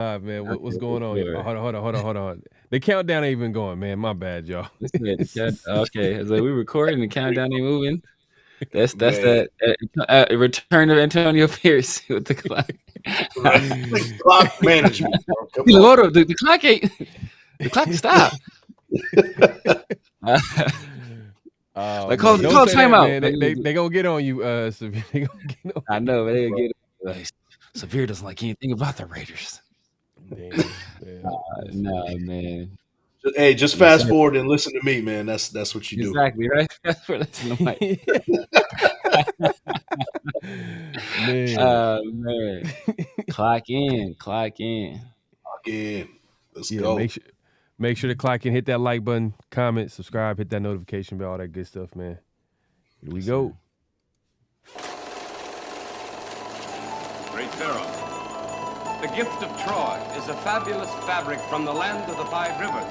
Man, what's going on? Sure. Oh, hold on. The countdown ain't even going, man. My bad, y'all. Okay, it's like we recording, the countdown ain't moving. That's that return of Antonio Pierce with the clock. Clock management. Bro. Hold up, the clock ain't. The clock stopped. Call timeout. Man. They gonna get on you, Severe. They gonna get on. I know, but they gonna get like, Severe doesn't like anything about the Raiders. Damn, nah, man. Hey, just fast forward and listen to me, man. That's what you do. Exactly, right? That's what listen to Mike. Man. Clock in. Let's go. Make sure to clock in, hit that like button, comment, subscribe, hit that notification bell, all that good stuff, man. Here we go. Great Pharaoh. The gift of Troy is a fabulous fabric from the land of the 5 rivers.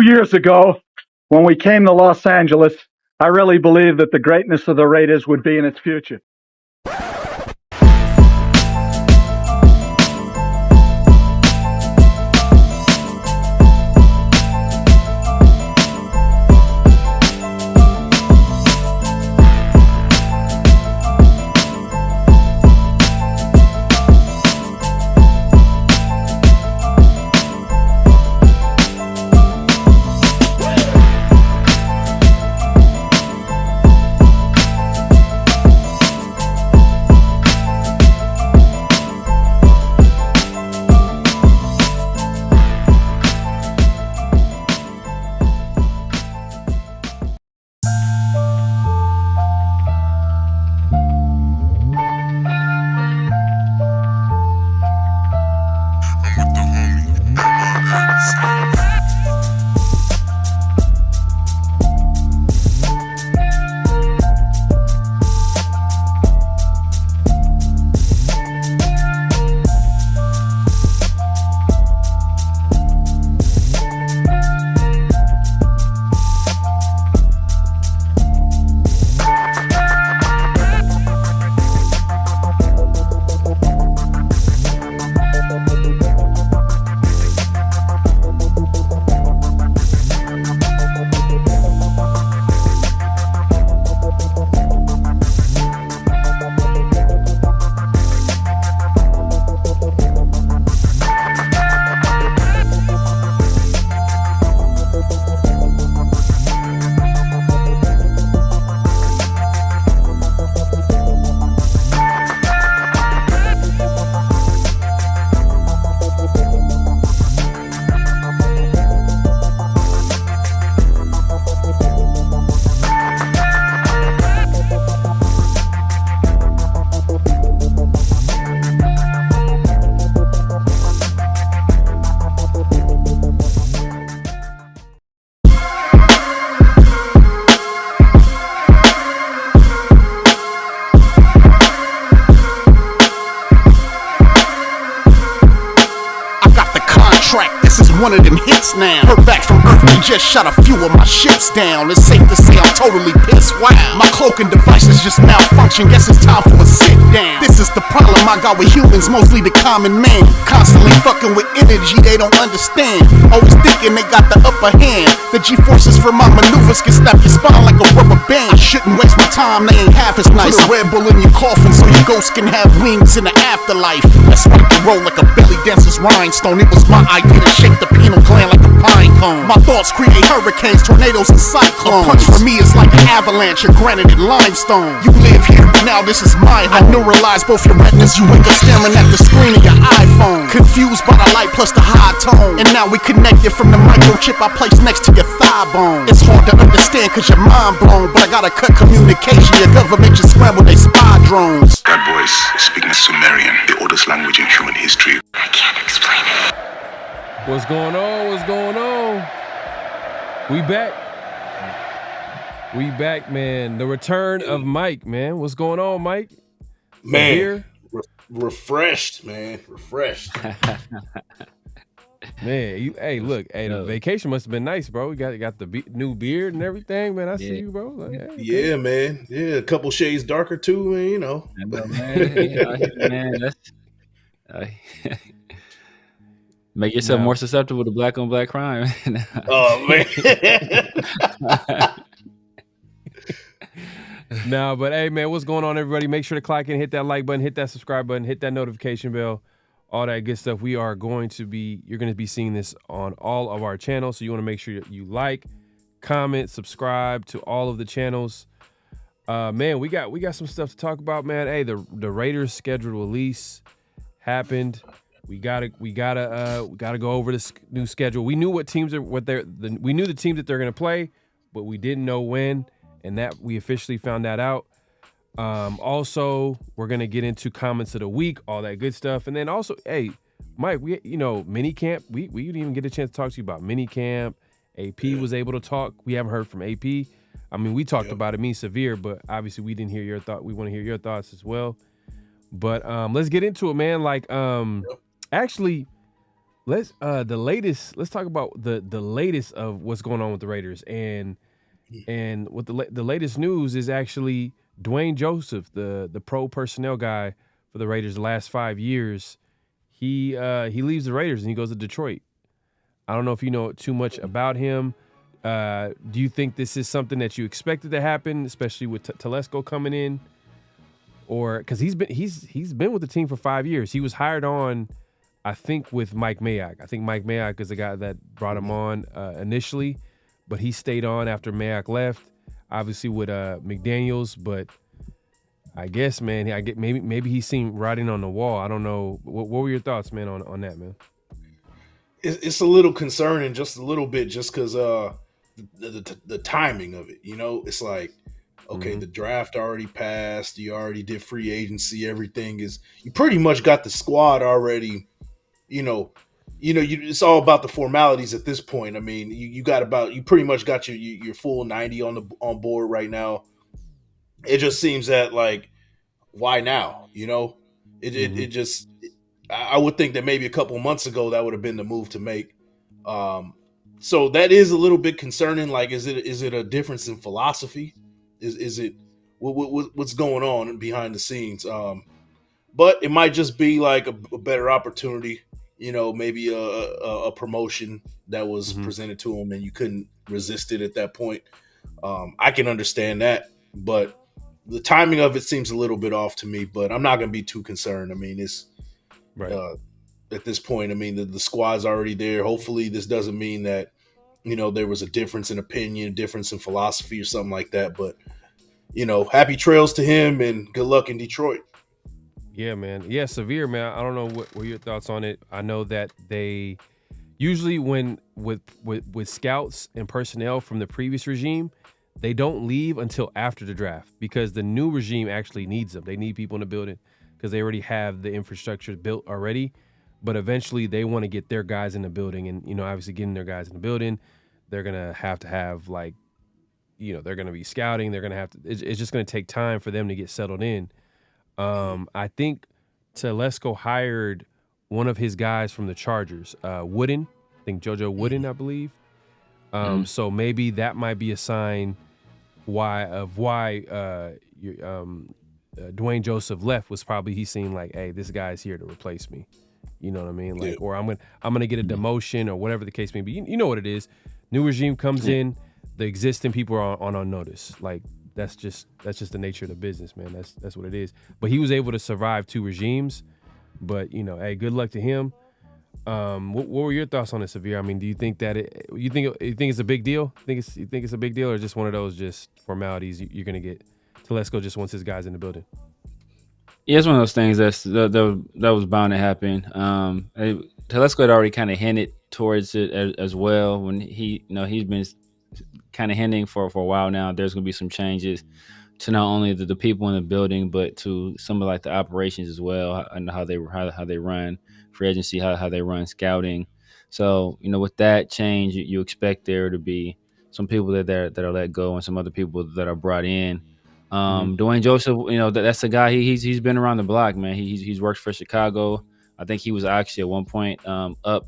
Years ago, when we came to Los Angeles, I really believed that the greatness of the Raiders would be in its future. One of them hits now. Heard back from Earth, they just shot a few of my ships down. It's safe to say I'm totally pissed. Wow, my cloaking devices just malfunction. Guess it's time for a sit down. This is the problem I got with humans, mostly the common man. Constantly fucking with energy they don't understand. Always thinking they got the upper hand. The G-forces from my maneuvers can snap your spine like a rubber band. I shouldn't waste my time, they ain't half as nice. Put a Red Bull in your coffin so you ghosts can have wings in the afterlife. Let's rock and roll like a belly dancer's rhinestone. It was my idea to shake the pineal gland like a pine cone. My thoughts create hurricanes, tornadoes, and cyclones. A punch for me is like an avalanche of granite and limestone. You live here, but now this is my home. I neuralize both your retinas. You wake up staring at the screen of your iPhone. Confused by the light plus the high tone. And now we connected from the microchip I placed next to your thigh bone. It's hard to understand cause your mind blown, but I gotta cut communication. Your government just scrambled they spy drones. That voice is speaking Sumerian, the oldest language in human history. I can't explain it. What's going on? What's going on? We back. We back, man. The return of Mike, man. What's going on, Mike? Man, Here? refreshed, man. Refreshed. Man, hey, look, the vacation must have been nice, bro. You got the new beard and everything, man. I see you, bro. Like, hey, yeah, man. Yeah, a couple shades darker too, man. You know. Man, that's make yourself more susceptible to black on black crime. Oh man. No, but hey, man, what's going on, everybody? Make sure to click and hit that like button, hit that subscribe button, hit that notification bell, all that good stuff. You're going to be seeing this on all of our channels, so you want to make sure you like, comment, subscribe to all of the channels. Man, we got some stuff to talk about, man. Hey, the Raiders scheduled release happened. We gotta go over this new schedule. We knew we knew the teams that they're gonna play, but we didn't know when. And that we officially found that out. Also, we're gonna get into comments of the week, all that good stuff, and then also, hey, Mike, mini camp. We didn't even get a chance to talk to you about mini camp. AP was able to talk. We haven't heard from AP. I mean, we talked about it, me and Severe, but obviously we didn't hear your thought. We want to hear your thoughts as well. But let's get into it, man. Like, actually, let's talk about the latest of what's going on with the Raiders. And what the latest news is actually Dwayne Joseph, the pro personnel guy for the Raiders the last 5 years. He leaves the Raiders and he goes to Detroit. I don't know if you know too much about him. Do you think this is something that you expected to happen, especially with Telesco coming in, or because he's been with the team for 5 years? He was hired on, I think, with Mike Mayock. I think Mike Mayock is the guy that brought him on initially. But he stayed on after Mayock left, obviously with McDaniels. But I guess, man, maybe he's seen writing on the wall. I don't know. What were your thoughts, man, on that, man? It's a little concerning, just a little bit, just because the timing of it. You know, it's like, okay, the draft already passed. You already did free agency. Everything is, you pretty much got the squad already. It's all about the formalities at this point. I mean, you pretty much got your full 90 on board right now. It just seems that, like, why now? I would think that maybe a couple months ago that would have been the move to make. So that is a little bit concerning. Like, is it a difference in philosophy? Is it what's going on behind the scenes? But it might just be like a better opportunity. Maybe a promotion that was presented to him and you couldn't resist it at that point. I can understand that, but the timing of it seems a little bit off to me, but I'm not going to be too concerned. I mean, it's right. At this point, I mean, the squad's already there. Hopefully this doesn't mean that, there was a difference in opinion, difference in philosophy or something like that, but happy trails to him and good luck in Detroit. Yeah, man. Yeah, Severe, man. I don't know what were your thoughts on it. I know that they usually when with scouts and personnel from the previous regime, they don't leave until after the draft because the new regime actually needs them. They need people in the building because they already have the infrastructure built already. But eventually they want to get their guys in the building. And, obviously getting their guys in the building, they're going to have like, they're going to be scouting. They're going to have to – it's just going to take time for them to get settled in. I think Telesco hired one of his guys from the Chargers, Wooden. I think JoJo Wooden, I believe. So maybe that might be a sign why Dwayne Joseph left was probably he's seen like, hey, this guy's here to replace me. You know what I mean? Like, or I'm gonna get a demotion or whatever the case may be. You know what it is. New regime comes in, the existing people are on notice. Like that's just the nature of the business, man. That's what it is. But he was able to survive 2 regimes. But hey, good luck to him. What were your thoughts on it, Severe? I mean, do you think that you think it's a big deal? You think it's a big deal, or just one of those just formalities you're gonna get? Telesco just wants his guys in the building. Yeah, it's one of those things that was bound to happen. Telesco had already kind of hinted towards it as well when he's been kind of hinting for a while now. There's going to be some changes to not only the people in the building, but to some of like the operations as well, and how they run free agency, how they run scouting. So with that change, you expect there to be some people that are let go and some other people that are brought in. Dwayne Joseph, that's the guy. He's been around the block, man. He's worked for Chicago. I think he was actually at one point up,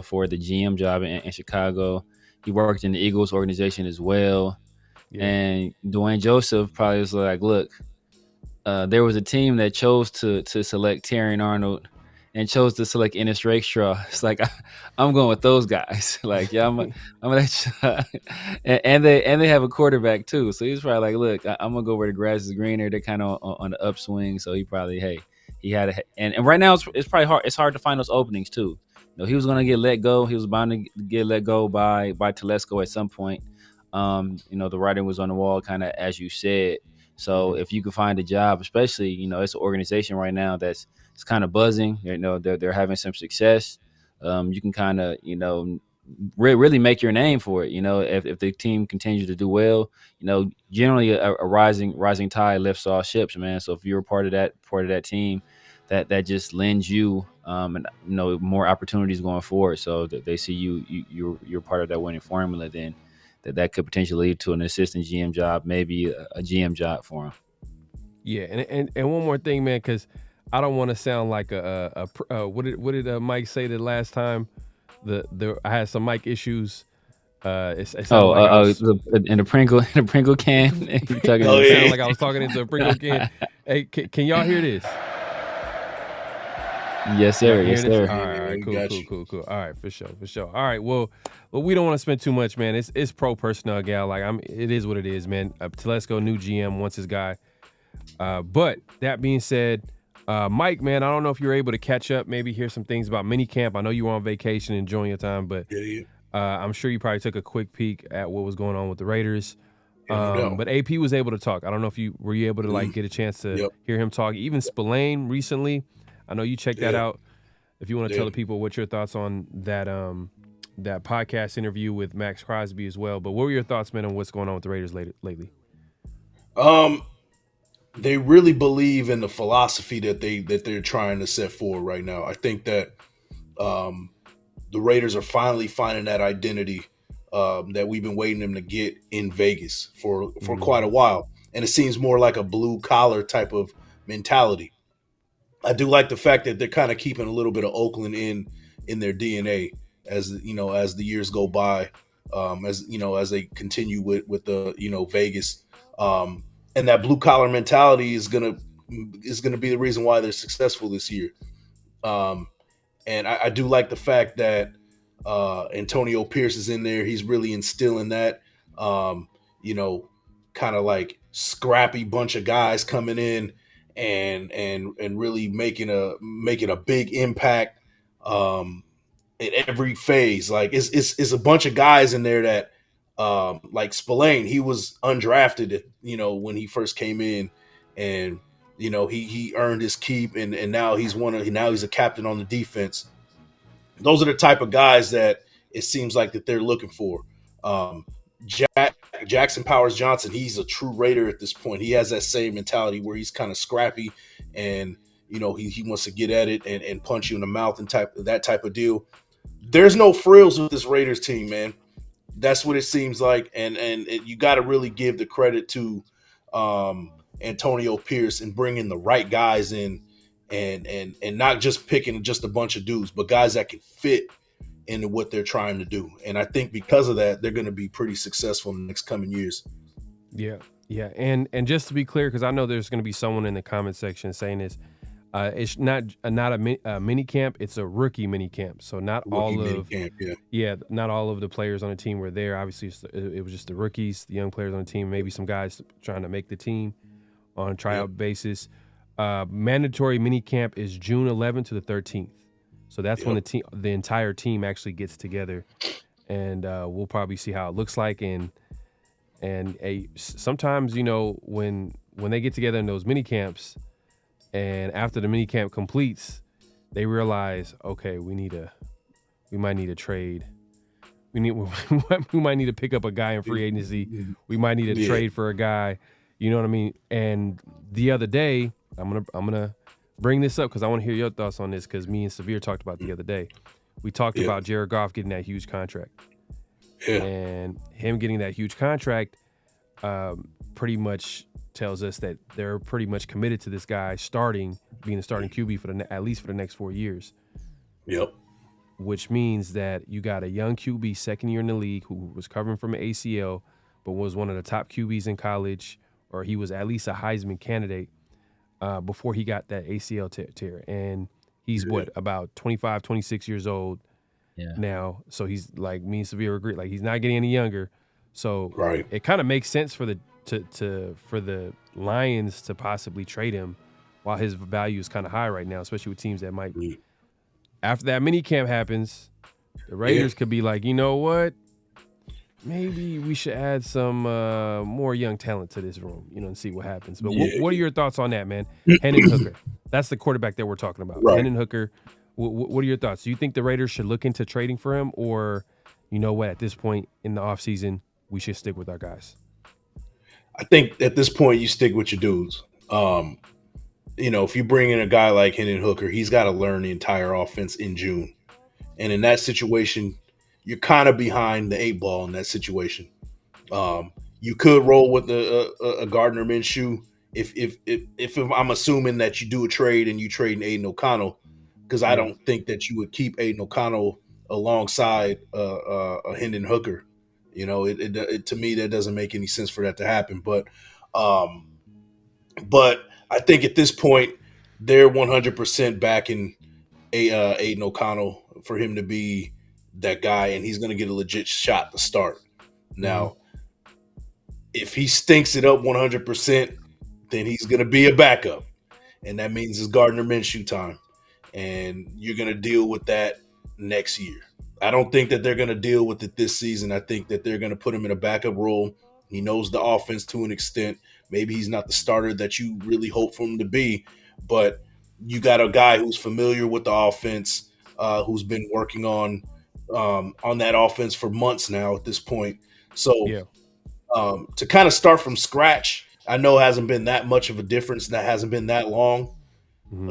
for the GM job in Chicago. He worked in the Eagles organization as well. Yeah. And Dwayne Joseph probably was like, look, there was a team that chose to select Terrion Arnold and chose to select Ennis Rakestraw. It's like I'm going with those guys. Like, yeah, I'm gonna and they have a quarterback too. So he's probably like, look, I'm gonna go where the grass is greener. They're kind of on the upswing. So he probably he had and right now it's probably hard. It's hard to find those openings too. He was gonna get let go. He was bound to get let go by Telesco at some point. The writing was on the wall, kind of as you said. So if you can find a job, especially, it's an organization right now it's kind of buzzing, they're having some success. You can kind of, really make your name for it. If the team continues to do well, generally a rising tide lifts all ships, man. So if you're a part of that team, that just lends you, more opportunities going forward. So that they see you're part of that winning formula, then that could potentially lead to an assistant GM job, maybe a GM job for him. Yeah, and one more thing, man, because I don't want to sound like what did Mike say the last time? I had some mic issues. In the Pringle can. It sounded like I was talking into a Pringle can. Hey, can y'all hear this? Yes, sir. Yes, sir. All right, cool. All right, for sure. All right, well, we don't want to spend too much, man. It's pro personnel, gal. Like it is what it is, man. Telesco, new GM, wants his guy. But that being said, Mike, man, I don't know if you're able to catch up, maybe hear some things about minicamp. I know you were on vacation, enjoying your time, but I'm sure you probably took a quick peek at what was going on with the Raiders. But AP was able to talk. I don't know if you were able to get a chance to hear him talk. Even Spillane recently. I know you checked that out. If you want to tell the people what your thoughts on that that podcast interview with Max Crosby as well. But what were your thoughts, man, on what's going on with the Raiders lately? They really believe in the philosophy that they're trying to set forward right now. I think that the Raiders are finally finding that identity that we've been waiting them to get in Vegas for quite a while. And it seems more like a blue collar type of mentality. I do like the fact that they're kind of keeping a little bit of Oakland in their DNA as the years go by, as they continue with the Vegas, and that blue collar mentality is gonna be the reason why they're successful this year. And I do like the fact that Antonio Pierce is in there. He's really instilling that, kind of like scrappy bunch of guys coming in and really making a big impact at every phase. Like it's a bunch of guys in there that like Spillane, he was undrafted, when he first came in, and he earned his keep, and now he's a captain on the defense. Those are the type of guys that it seems like that they're looking for. Jackson Powers Johnson, he's a true Raider at this point. He has that same mentality where he's kind of scrappy, and he wants to get at it and punch you in the mouth and that type of deal. There's no frills with this Raiders team, man. That's what it seems like, and you got to really give the credit to Antonio Pierce and bringing the right guys in, and not just picking just a bunch of dudes, but guys that can fit into what they're trying to do. And I think because of that, they're going to be pretty successful in the next coming years. Yeah. And just to be clear, because I know there's going to be someone in the comment section saying this, It's not a mini camp. It's a rookie mini camp. So not all of not all of the players on the team were there. Obviously, it was just the rookies, the young players on the team, maybe some guys trying to make the team on a tryout basis. Mandatory mini camp is June 11th to the 13th. So that's when the entire team actually gets together, and we'll probably see how it looks like. And sometimes, you know, when they get together in those mini camps, and after the mini camp completes, they realize, okay, we might need a trade. We might need to pick up a guy in free agency. We might need to trade for a guy. You know what I mean? And the other day, I'm gonna bring this up because I want to hear your thoughts on this, because me and Severe talked about it the other day. We talked about Jared Goff getting that huge contract. And him getting that huge contract pretty much tells us that they're pretty much committed to this guy being the starting QB for at least for the next 4 years. Yep. Which means that you got a young QB, second year in the league, who was covering from an ACL, but was one of the top QBs in college, or he was at least a Heisman candidate before he got that ACL tear. And he's about 25, 26 years old now. So he's, like, me and Severe agree, like, he's not getting any younger. So it kind of makes sense for the Lions to possibly trade him while his value is kind of high right now, especially with teams that might be. After that mini camp happens, the Raiders could be like, you know what? Maybe we should add some more young talent to this room, you know, and see what happens. But what are your thoughts on that, man? Hendon Hooker. That's the quarterback that we're talking about. Hendon Hooker. What are your thoughts? Do you think the Raiders should look into trading for him, or, you know what, at this point in the offseason, we should stick with our guys? I think at this point you stick with your dudes. You know, if you bring in a guy like Hendon Hooker, he's got to learn the entire offense in June. And in that situation, you're kind of behind the 8 ball in that situation. You could roll with a Gardner Minshew if I'm assuming that you do a trade and you trade Aiden O'Connell, because I don't think that you would keep Aiden O'Connell alongside a Hendon Hooker. You know, it to me, that doesn't make any sense for that to happen. But I think at this point, they're 100% backing Aiden O'Connell for him to be that guy, and he's going to get a legit shot to start. Now, if he stinks it up 100%, then he's going to be a backup, and that means it's Gardner Minshew time, and you're going to deal with that next year. I don't think that they're going to deal with it this season. I think that they're going to put him in a backup role. He knows the offense to an extent. Maybe he's not the starter that you really hope for him to be, but you got a guy who's familiar with the offense, who's been working on that offense for months now at this point. So to kind of start from scratch, I know hasn't been that much of a difference. That hasn't been that long.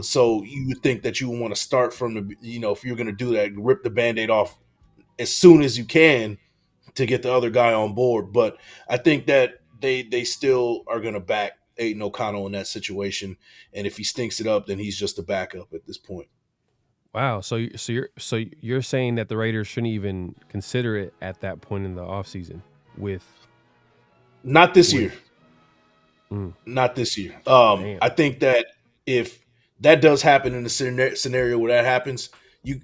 So you would think that you would want to start from the, you know, if you're going to do that, rip the Band-Aid off as soon as you can to get the other guy on board. But I think that they still are going to back Aiden O'Connell in that situation. And if he stinks it up, then he's just a backup at this point. Wow. So you're saying that the Raiders shouldn't even consider it at that point in the offseason with not this year. Not this year. I think that if that does happen in the scenario where that happens, you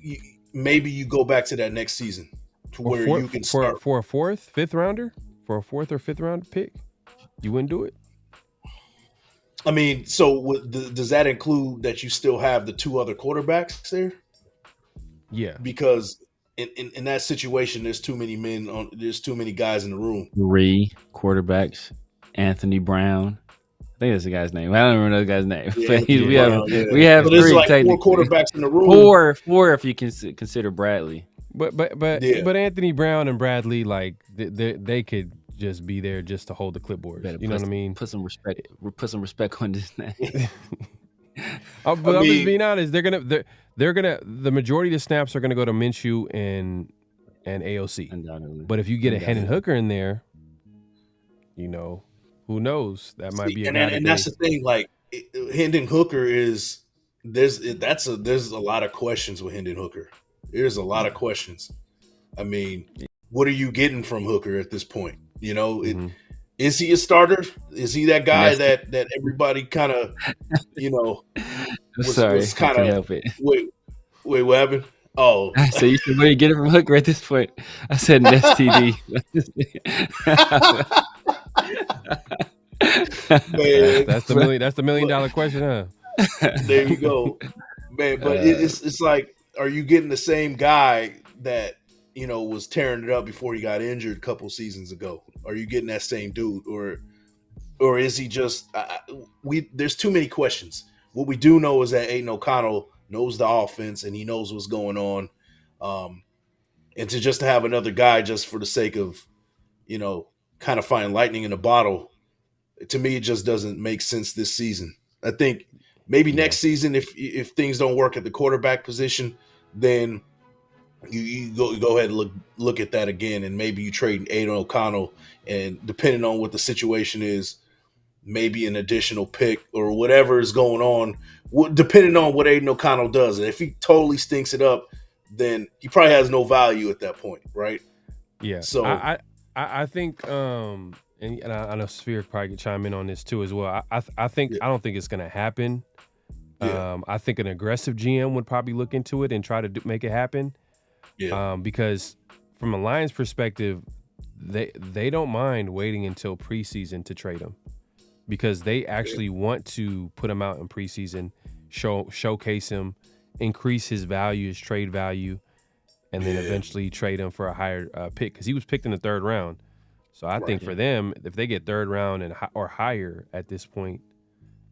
maybe you go back to that next season to where you can start for a fourth, fifth rounder, for a fourth or fifth round pick. You wouldn't do it? I mean, so does that include that you still have the 2 other quarterbacks there? Yeah, because in that situation, there's too many men there's too many guys in the room. 3 quarterbacks. Anthony Brown. I think that's the guy's name. I don't remember the guy's name. Yeah, we have so there's 3 like 4 quarterbacks in the room. 4 if you consider Bradley. But Anthony Brown and Bradley, like they could just be there just to hold the clipboard. You know what I mean? Put some respect on this name. I'm just being honest. They're gonna the majority of the snaps are gonna go to Minshew and AOC. Undoubtedly. But if you get a Hendon Hooker in there, you know, who knows? That might be a guy. And that's the thing. Like Hendon Hooker is there's a lot of questions with Hendon Hooker. There's a lot of questions. I mean, what are you getting from Hooker at this point? You know, is he a starter? Is he that guy that everybody kind of, you know, Sorry, was I kind couldn't of help it. wait, what happened? Oh, So you said, where you get it from Hooker at this point? I said an STD. man, That's the $1 million question, huh? there you go, man. But it's like, are you getting the same guy that was tearing it up before he got injured a couple seasons ago? Are you getting that same dude, or is he just? There's too many questions. What we do know is that Aiden O'Connell knows the offense and he knows what's going on, and to just have another guy just for the sake of, kind of finding lightning in a bottle, to me it just doesn't make sense this season. I think maybe next season, if things don't work at the quarterback position, then you go ahead and look at that again, and maybe you trade Aiden O'Connell, and depending on what the situation is, maybe an additional pick or whatever is going on, depending on what Aiden O'Connell does. And if he totally stinks it up, then he probably has no value at that point, right? Yeah. So I think and I know Sphere probably could chime in on this too as well. I think I don't think it's going to happen. Yeah. I think an aggressive GM would probably look into it and try to make it happen. Yeah. Because from a Lions perspective, they don't mind waiting until preseason to trade him, because they actually want to put him out in preseason, showcase him, increase his value, his trade value, and then eventually trade him for a higher pick, because he was picked in the 3rd round. So I think for them, if they get 3rd round or higher at this point,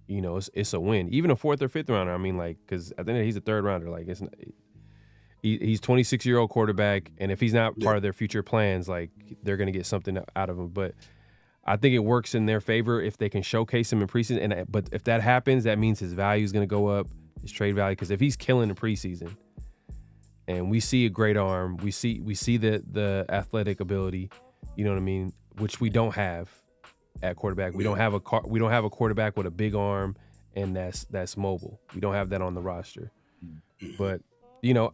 it's a win. Even a 4th or 5th rounder. I mean, like, because at the end he's a 3rd rounder. Like, he's 26-year-old quarterback, and if he's not part of their future plans, like, they're going to get something out of him. But I think it works in their favor if they can showcase him in preseason. But if that happens, that means his value is going to go up, his trade value. Because if he's killing in preseason, and we see a great arm, we see the athletic ability, you know what I mean, which we don't have at quarterback. We don't have a quarterback with a big arm and that's mobile. We don't have that on the roster. But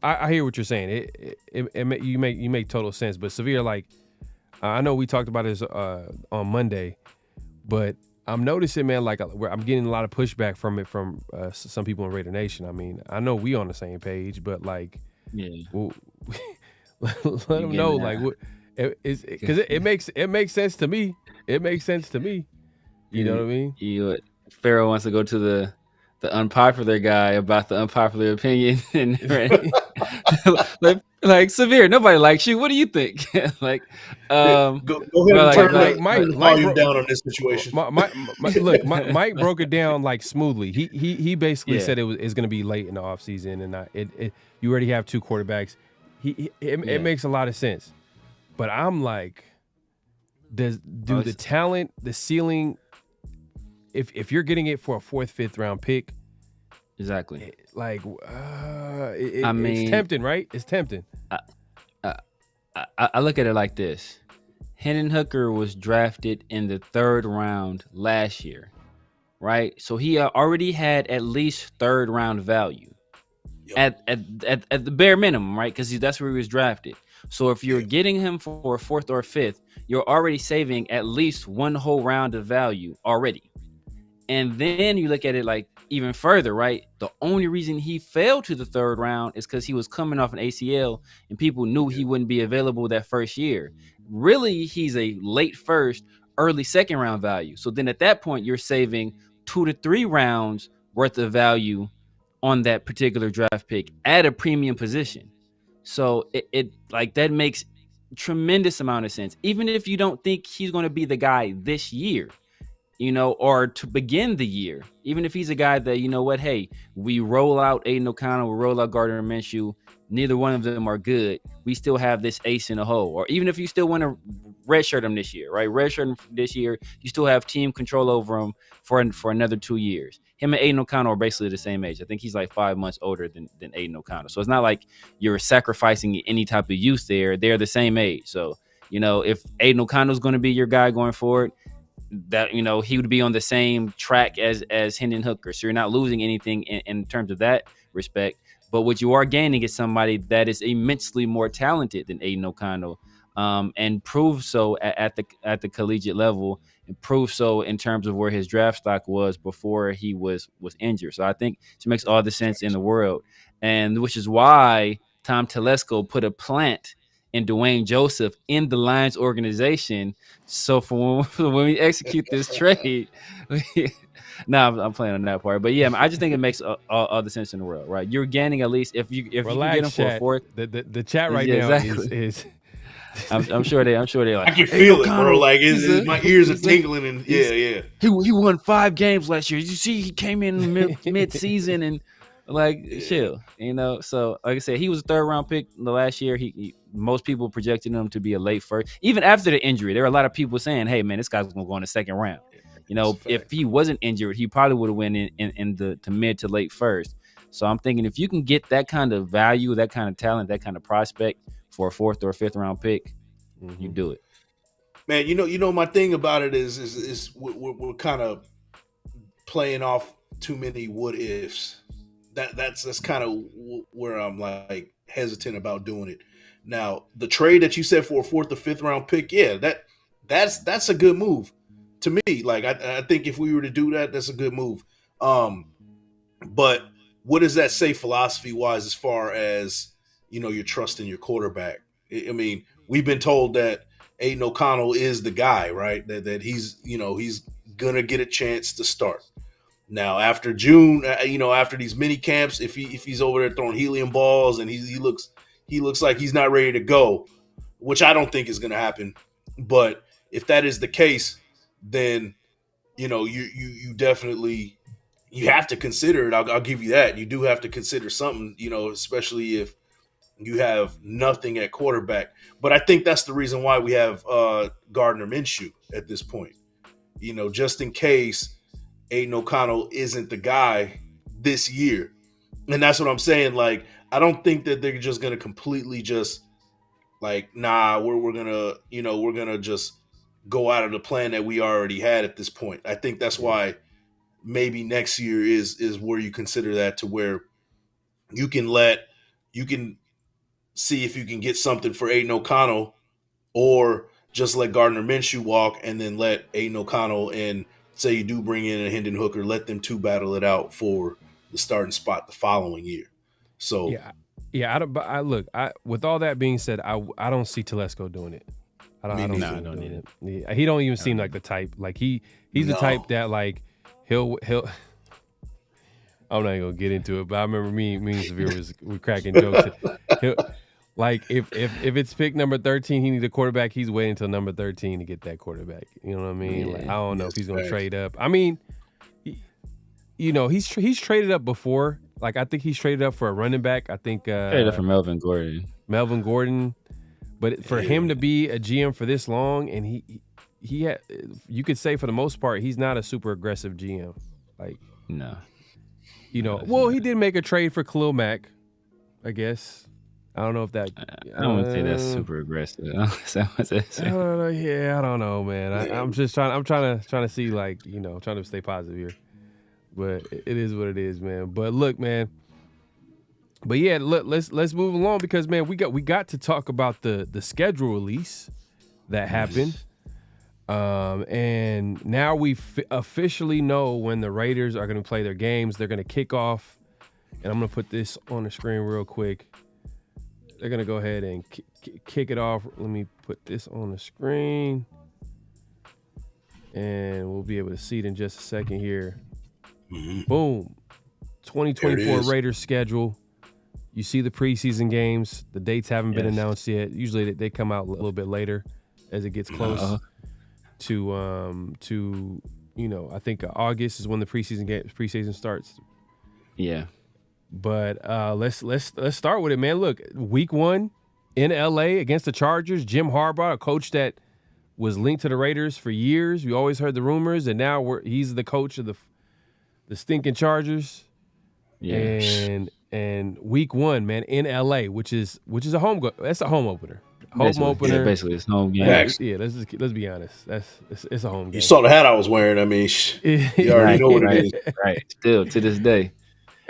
I hear what you're saying. You make total sense. But Severe, like, I know we talked about this on Monday, but I'm noticing, man, like, I'm getting a lot of pushback from some people in Raider Nation. I mean, I know we on the same page, but like, let them know, like, what because it makes sense to me. It makes sense to me. You know what I mean? Pharaoh wants to go to the unpopular guy about the unpopular opinion, and like Severe, nobody likes you. What do you think? Like, go ahead and turn the volume down on this situation. Mike broke it down like smoothly. He basically said it's going to be late in the offseason, and you already have 2 quarterbacks. It makes a lot of sense, but I'm like, the talent, the ceiling, if you're getting it for a 4th, 5th round pick, exactly, like, I mean, it's tempting, right? It's tempting. I look at it like this: Hendon Hooker was drafted in the 3rd round last year, right? So he already had at least 3rd round value at the bare minimum, right? Because that's where he was drafted. So if you're getting him for a 4th or 5th, you're already saving at least 1 whole round of value already. And then you look at it like even further, right? The only reason he fell to the 3rd round is because he was coming off an ACL and people knew he wouldn't be available that first year. Really, he's a late 1st, early 2nd round value. So then at that point, you're saving 2 to 3 rounds worth of value on that particular draft pick at a premium position. So it like that makes tremendous amount of sense. Even if you don't think he's going to be the guy this year, or to begin the year, even if he's a guy that, hey, we roll out Aiden O'Connell, we roll out Gardner Minshew, neither one of them are good, we still have this ace in the hole. Or even if you still want to redshirt him this year, right? Redshirt him this year, you still have team control over him for another 2 years. Him and Aiden O'Connell are basically the same age. I think he's like 5 months older than Aiden O'Connell. So it's not like you're sacrificing any type of youth there. They're the same age. So, if Aiden O'Connell's going to be your guy going forward, that he would be on the same track as Hendon Hooker. So you're not losing anything in terms of that respect. But what you are gaining is somebody that is immensely more talented than Aiden O'Connell. and proved so at the collegiate level, and proved so in terms of where his draft stock was before he was injured. So I think it makes all the sense in the world, and which is why Tom Telesco put a plant in Dwayne Joseph in the Lions organization. So for when we execute this trade, I'm playing on that part. But yeah, I just think it makes all the sense in the world, right? You're gaining at least if you can get him for a fourth. The chat right now is I'm sure they're like, I can feel it, bro. Like my ears are tingling, and yeah. He won 5 games last year. You see, he came in mid season and chill, So like I said, he was a 3rd round pick the last year. Most people projected him to be a late first, even after the injury. There were a lot of people saying, "Hey, man, this guy's gonna go in the 2nd round." If he wasn't injured, he probably would have went in the mid to late first. So I'm thinking if you can get that kind of value, that kind of talent, that kind of prospect for a 4th or 5th round pick, you do it. Man, my thing about it is we're kind of playing off too many what ifs. That's kind of where I'm like hesitant about doing it. Now, the trade that you said for a 4th or 5th round pick, yeah, that's a good move to me. Like I think if we were to do that, that's a good move. But what does that say philosophy wise as far as your trust in your quarterback? I mean, we've been told that Aiden O'Connell is the guy, right? That he's he's gonna get a chance to start. Now after June, after these mini camps, if he's over there throwing helium balls and he looks like he's not ready to go, which I don't think is gonna happen. But if that is the case, then you definitely you have to consider it. I'll give you that. You do have to consider something, especially if you have nothing at quarterback. But I think that's the reason why we have Gardner Minshew at this point. Just in case Aiden O'Connell isn't the guy this year. And that's what I'm saying. Like, I don't think that they're just going to completely just like, nah, we're going to just go out of the plan that we already had at this point. I think that's why maybe next year is where you consider that, to where you can see if you can get something for Aiden O'Connell, or just let Gardner Minshew walk and then let Aiden O'Connell, and say you do bring in a Hendon Hooker, let them two battle it out for the starting spot the following year. So with all that being said, I don't see Telesco doing it. I don't see him doing it. Yeah, he don't even seem like the type. Like he's the type that like he'll I'm not even gonna get into it, but I remember me and Severe we cracking jokes. Like if it's pick number 13, he needs a quarterback. He's waiting until number 13 to get that quarterback. You know what I mean? Yeah, like I don't know if he's gonna trade up. I mean, he's traded up before. Like I think he's traded up for a running back. I think traded up for Melvin Gordon. But for him to be a GM for this long, and he had, you could say for the most part, he's not a super aggressive GM. Like no. He did make a trade for Khalil Mack, I guess. I don't know if that. I don't want to say that's super aggressive. I don't know. Yeah, I don't know, man. I'm just trying. I'm trying to see, like, trying to stay positive here. But it is what it is, man. But look, man. But yeah, let's move along, because man, we got to talk about the schedule release that happened. And now we officially know when the Raiders are going to play their games. They're going to kick off, and I'm going to put this on the screen real quick. They're going to go ahead and kick it off. Let me put this on the screen, and we'll be able to see it in just a second here. Mm-hmm. Boom. 2024 Raiders schedule. You see the preseason games. The dates haven't been announced yet. Usually they come out a little bit later as it gets close to I think August is when the preseason starts. Yeah. But let's start with it, man. Look, week 1 in LA against the Chargers. Jim Harbaugh, a coach that was linked to the Raiders for years. We always heard the rumors, and now he's the coach of the stinking Chargers. Yeah. And week 1, man, in LA, which is a home that's a home opener. Opener. Yeah, basically it's home game. Yeah, let's be honest. It's a home game. You saw the hat I was wearing. I mean, you already know what it is. Right. Still to this day.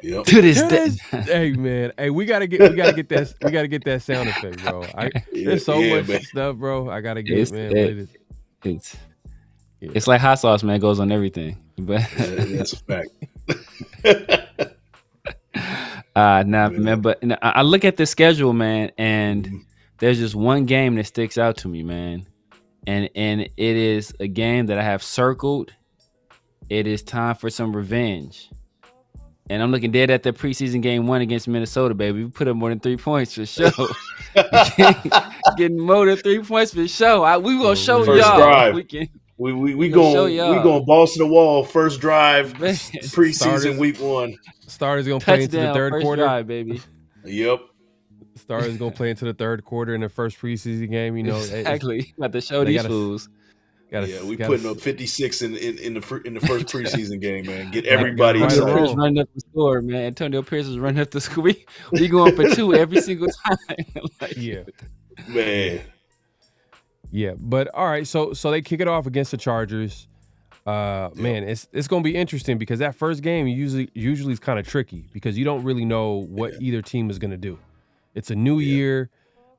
Yep. To this day. Hey man, hey, we gotta get that sound effect, bro. There's so much man. stuff, bro. I gotta get man. It's like hot sauce, man. It goes on everything. But that's a fact. Man. But I look at the schedule, man, and there's just one game that sticks out to me, man, and it is a game that I have circled. It is time for some revenge. And I'm looking dead at the preseason game 1 against Minnesota, baby. We put up more than 3 points for sure. Getting more than 3 points for sure. We gonna show first y'all. Drive. We going balls to the wall. First drive, preseason week 1. Starters gonna play into the third quarter, drive, baby. Yep. Starters gonna play into the third quarter in the first preseason game. You know, exactly. Got to show these fools. We putting up 56 in the first preseason game, man. Get everybody Antonio excited. Pierce running up the score, man. Antonio Pierce is running up the score. We going for 2 every single time. Man. Yeah, but all right. So they kick it off against the Chargers. Man, it's gonna be interesting because that first game usually is kind of tricky because you don't really know what either team is gonna do. It's a new year.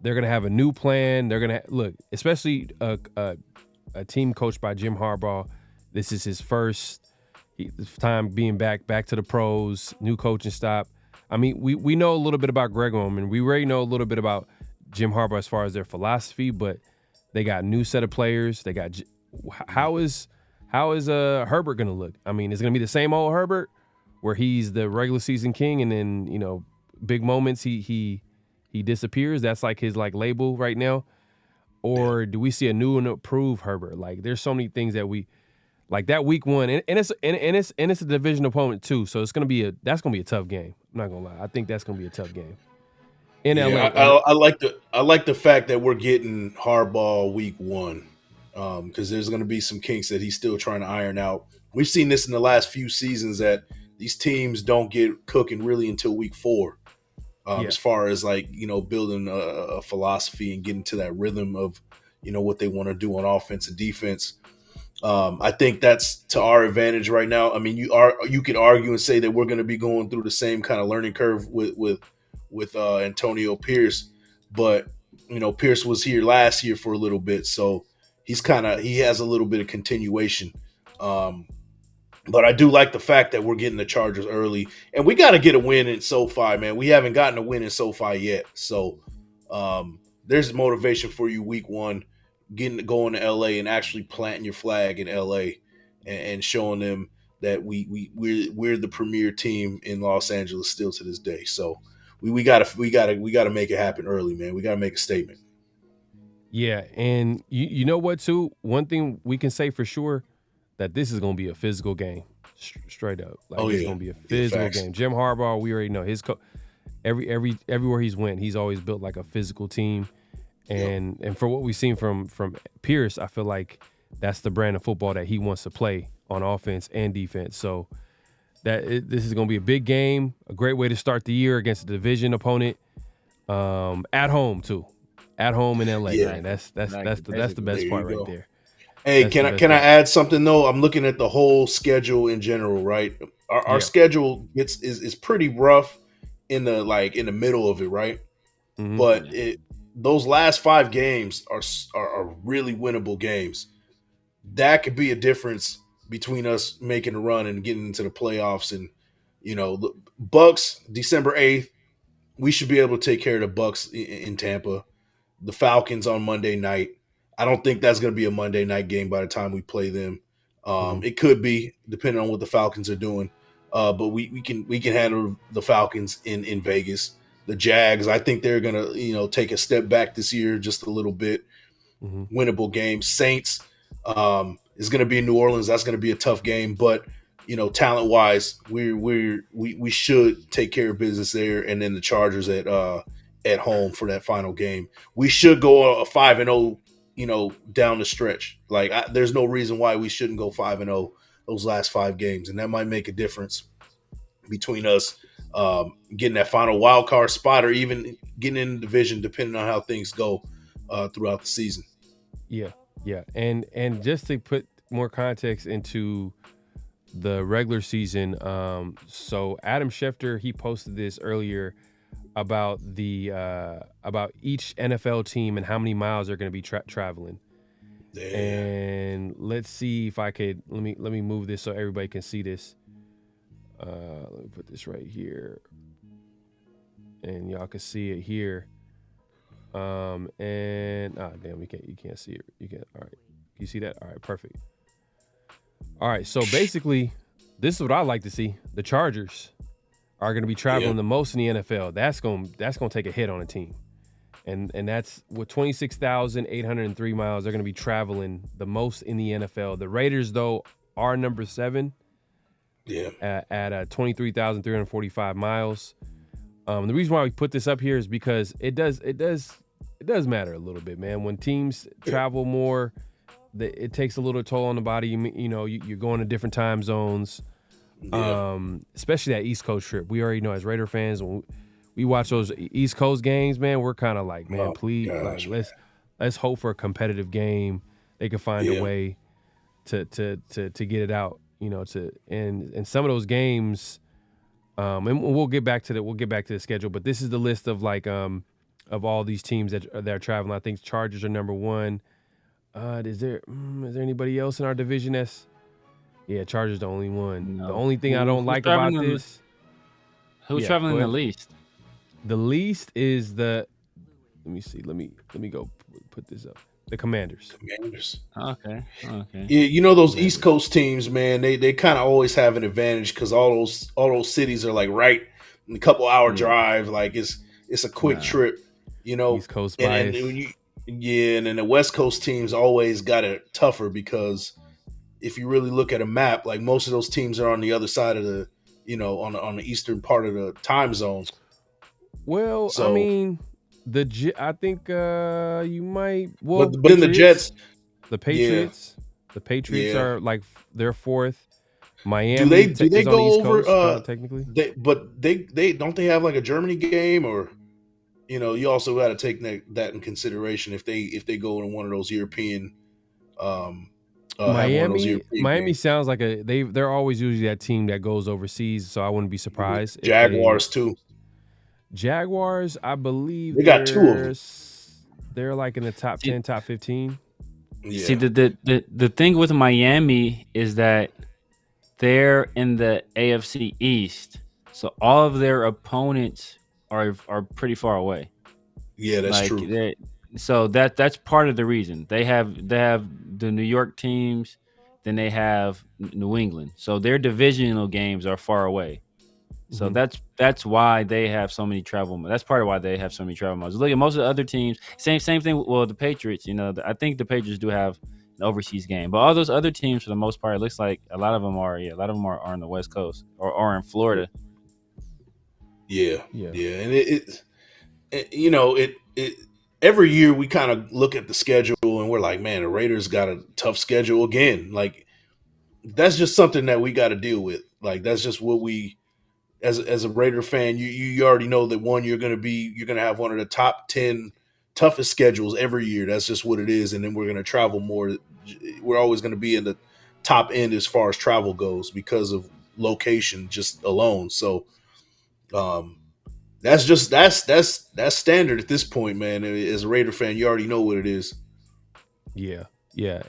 They're gonna have a new plan. They're gonna look, especially a team coached by Jim Harbaugh. This is his first time being back to the pros, new coaching staff. I mean, we know a little bit about Greg Roman. We already know a little bit about Jim Harbaugh as far as their philosophy, but they got a new set of players. They got how is Herbert gonna look? I mean, is it gonna be the same old Herbert where he's the regular season king and then big moments he disappears? That's like his label right now. Or do we see a new and improved Herbert? Like, there's so many things that we like that week 1, and it's a division opponent too. So that's gonna be a tough game. I'm not gonna lie. I think that's gonna be a tough game. In LA, I like the fact that we're getting Harbaugh week 1, because there's gonna be some kinks that he's still trying to iron out. We've seen this in the last few seasons that these teams don't get cooking really until week 4. As far as building a philosophy and getting to that rhythm of, what they want to do on offense and defense. I think that's to our advantage right now. I mean, you could argue and say that we're going to be going through the same kind of learning curve with Antonio Pierce, but Pierce was here last year for a little bit, so he has a little bit of continuation. But I do like the fact that we're getting the Chargers early, and we got to get a win in SoFi, man. We haven't gotten a win in SoFi yet, so there's motivation for you week 1, going to LA and actually planting your flag in LA and showing them that we're the premier team in Los Angeles still to this day. So we gotta make it happen early, man. We gotta make a statement. Yeah, and you know what too? One thing we can say for sure, that this is going to be a physical game, straight up. It's going to be a physical game. Jim Harbaugh, we already know his everywhere he's went, he's always built like a physical team, and for what we've seen from Pierce, I feel like that's the brand of football that he wants to play on offense and defense. So this is going to be a big game, a great way to start the year against a division opponent, at home too, at home in LA. Man. That's the best part right there. Hey, can I add something though? I'm looking at the whole schedule in general, right? Our schedule is pretty rough in the middle of it, right? Mm-hmm. But those last 5 games are really winnable games. That could be a difference between us making a run and getting into the playoffs. And the Bucks, December 8th, we should be able to take care of the Bucks in Tampa. The Falcons on Monday night. I don't think that's going to be a Monday night game by the time we play them. It could be, depending on what the Falcons are doing. But we can handle the Falcons in Vegas. The Jags, I think they're going to take a step back this year just a little bit. Mm-hmm. Winnable game. Saints is going to be in New Orleans. That's going to be a tough game. But talent wise, we should take care of business there. And then the Chargers at home for that final game. We should go a 5-0. Down the stretch. There's no reason why we shouldn't go 5-0 those last 5 games, and that might make a difference between us getting that final wild card spot or even getting in the division, depending on how things go throughout the season. Yeah, and just to put more context into the regular season. So Adam Schefter, he posted this earlier about the about each NFL team and how many miles they're going to be traveling. Yeah. And let's see if I could let me move this so everybody can see this. Let me put this right here, and y'all can see it here. And damn, you can't see it. You can't. All right, you see that? All right, perfect. All right, so basically, this is what I like to see. The Chargers are going to be traveling the most in the NFL. That's going to take a hit on a team. And that's with 26,803 miles, they're going to be traveling the most in the NFL. The Raiders, though, are number 7 at 23,345 miles. The reason why we put this up here is because it does matter a little bit, man. When teams travel more, it takes a little toll on the body. You're going to different time zones, especially that East Coast trip. We already know as Raider fans, when we watch those East Coast games, man, we're kind of like, man, please, let's hope for a competitive game. They can find a way to get it out, and some of those games, and we'll get back to the schedule. But this is the list of of all these teams that are traveling. I think Chargers are number 1. Is there anybody else in our division that's? Yeah, Chargers the only one. No. The only thing I don't like about this. Who's traveling the least? The least is the. Let me see. Let me go put this up. The Commanders. Okay. Yeah, those East Coast teams, man. They kind of always have an advantage because all those cities are like right in a couple hour drive. Like it's a quick trip. East Coast bias. And then the West Coast teams always got it tougher because if you really look at a map, like most of those teams are on the other side of the, on the eastern part of the time zone. Well, so, I mean, I think you might. Well, but then the Jets, the Patriots, are like they're 4th. Miami. Do they go over? Coast, technically, they don't they have like a Germany game or? You also got to take that in consideration if they go in one of those European. Miami sounds like they're always usually that team that goes overseas, so I wouldn't be surprised. Jaguars too. Jaguars, I believe they got 2 of them. They're like in the top 10, top 15. Yeah. See, the thing with Miami is that they're in the AFC East, so all of their opponents are pretty far away. Yeah, that's true. So that's part of the reason. They have the New York teams, then they have New England. So their divisional games are far away. So that's why they have so many travel. That's part of why they have so many travel miles. Look at most of the other teams. Same thing. Well, the Patriots. I think the Patriots do have an overseas game, but all those other teams, for the most part, it looks like a lot of them are on the West Coast or in Florida. Yeah. And it every year we kind of look at the schedule and we're like, man, the Raiders got a tough schedule again. Like that's just something that we got to deal with. Like that's just what we, as a Raider fan, you already know that you're going to have one of the top 10 toughest schedules every year. That's just what it is. And then we're going to travel more. We're always going to be in the top end as far as travel goes because of location just alone. So, that's standard at this point, man. As a Raider fan, you already know what it is. Yeah,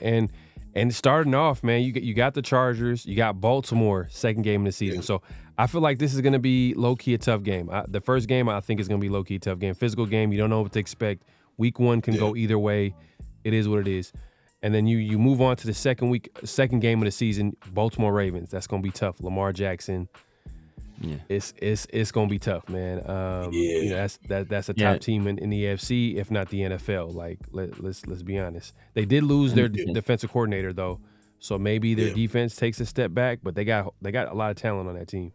and starting off, man, you got the Chargers, you got Baltimore, second game of the season. So I feel like this is going to be low key a tough game. The first game I think is going to be low key a tough game. Physical game, you don't know what to expect. Week 1 can go either way. It is what it is. And then you move on to the second game of the season, Baltimore Ravens. That's going to be tough. Lamar Jackson. Yeah, it's gonna be tough, man. That's a top team in the AFC, if not the NFL. Like let's be honest. They did lose their defensive coordinator though, so maybe their defense takes a step back. But they got a lot of talent on that team.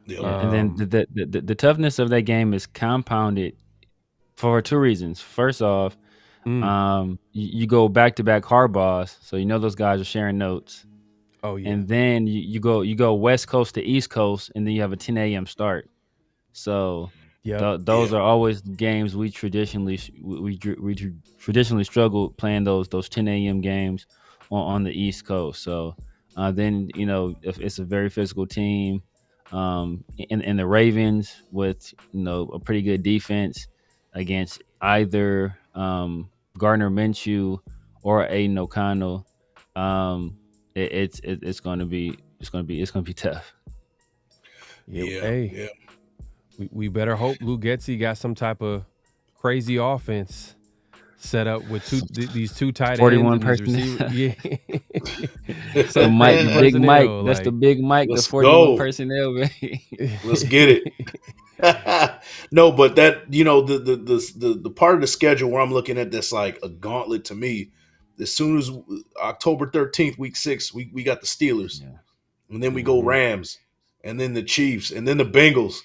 And then the toughness of that game is compounded for 2 reasons. First off, you go back to back Harbaughs, so those guys are sharing notes. Oh yeah. And then you go West Coast to East Coast, and then you have a 10 a.m. start. So those are always games we traditionally struggle playing those 10 a.m. games on the East Coast. So Then if it's a very physical team, in the Ravens with a pretty good defense against either Gardner Minshew or Aiden O'Connell, it's going to be tough. Yeah. We better hope Lou Getsy got some type of crazy offense set up with these two tight ends 41 and these personnel. receivers. Yeah. The big Mike. That's the big Mike. The 41 personnel. Let's get it. No, but that the part of the schedule where I'm looking at this like a gauntlet to me. As soon as October 13th, week 6, we got the Steelers, and then we go Rams, and then the Chiefs, and then the Bengals,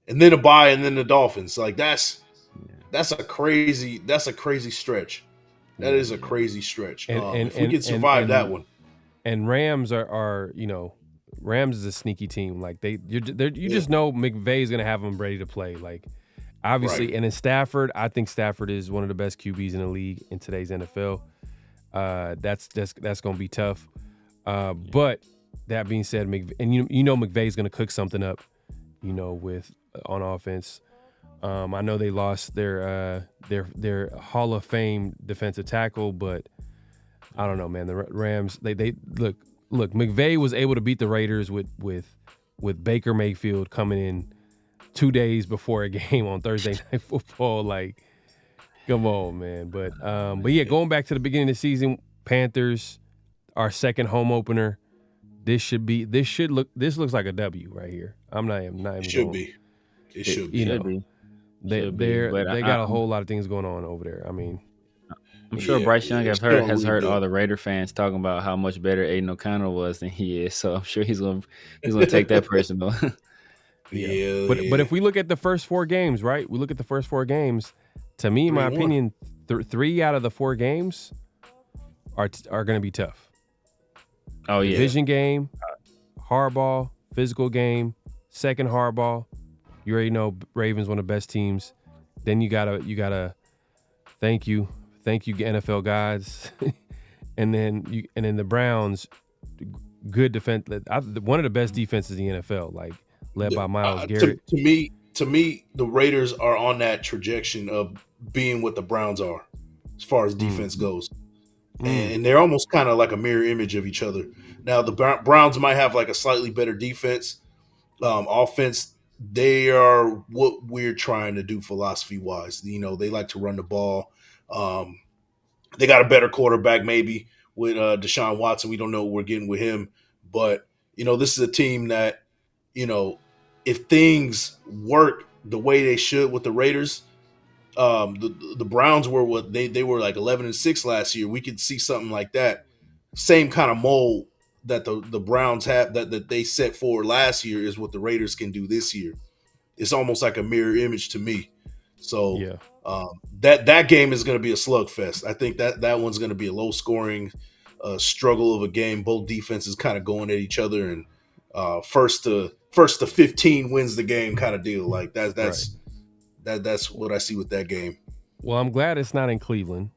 and then a bye, and then the Dolphins. Like that's a crazy stretch. That is a crazy stretch. If we can survive that one. And Rams are Rams is a sneaky team. Like you just know McVay's gonna have them ready to play. Like obviously, and in Stafford, I think Stafford is one of the best QBs in the league in today's NFL. That's gonna be tough. But that being said, McVay's gonna cook something up. With on offense. I know they lost their Hall of Fame defensive tackle, but I don't know, man. The Rams, they look. McVay was able to beat the Raiders with Baker Mayfield coming in 2 days before a game on Thursday Night Football. Like, come on, man. But yeah, going back to the beginning of the season, Panthers, our second home opener. This looks like a W right here. I'm not even. It should be. It should be. They got a whole lot of things going on over there. I mean, I'm sure Bryce Young has heard all the Raider fans talking about how much better Aiden O'Connell was than he is. So I'm sure he's gonna take that personal. But if we look at the first 4 games, right? We look at the first 4 games. To me, in my opinion, 3 out of the 4 games are going to be tough. Oh yeah, division game, hardball, physical game, second hardball. You already know Ravens one of the best teams. Then you gotta thank you NFL guys, and then the Browns, good defense. One of the best defenses in the NFL, like led by Myles Garrett. To me, the Raiders are on that trajectory of being what the Browns are as far as defense goes. And they're almost kind of like a mirror image of each other. Now, the Browns might have like a slightly better defense. Offense, they are what we're trying to do philosophy-wise. They like to run the ball. They got a better quarterback maybe with Deshaun Watson. We don't know what we're getting with him. But, this is a team that, if things work the way they should with the Raiders – the Browns were what they were like 11-6 last year. We could see something like that. Same kind of mold that the Browns have that they set forward last year is what the Raiders can do this year. It's almost like a mirror image to me. So that game is going to be a slugfest. I think that one's going to be a low scoring struggle of a game. Both defenses kind of going at each other, and first to 15 wins the game kind of deal. Like that's. Right. That's what I see with that game. Well, I'm glad it's not in Cleveland.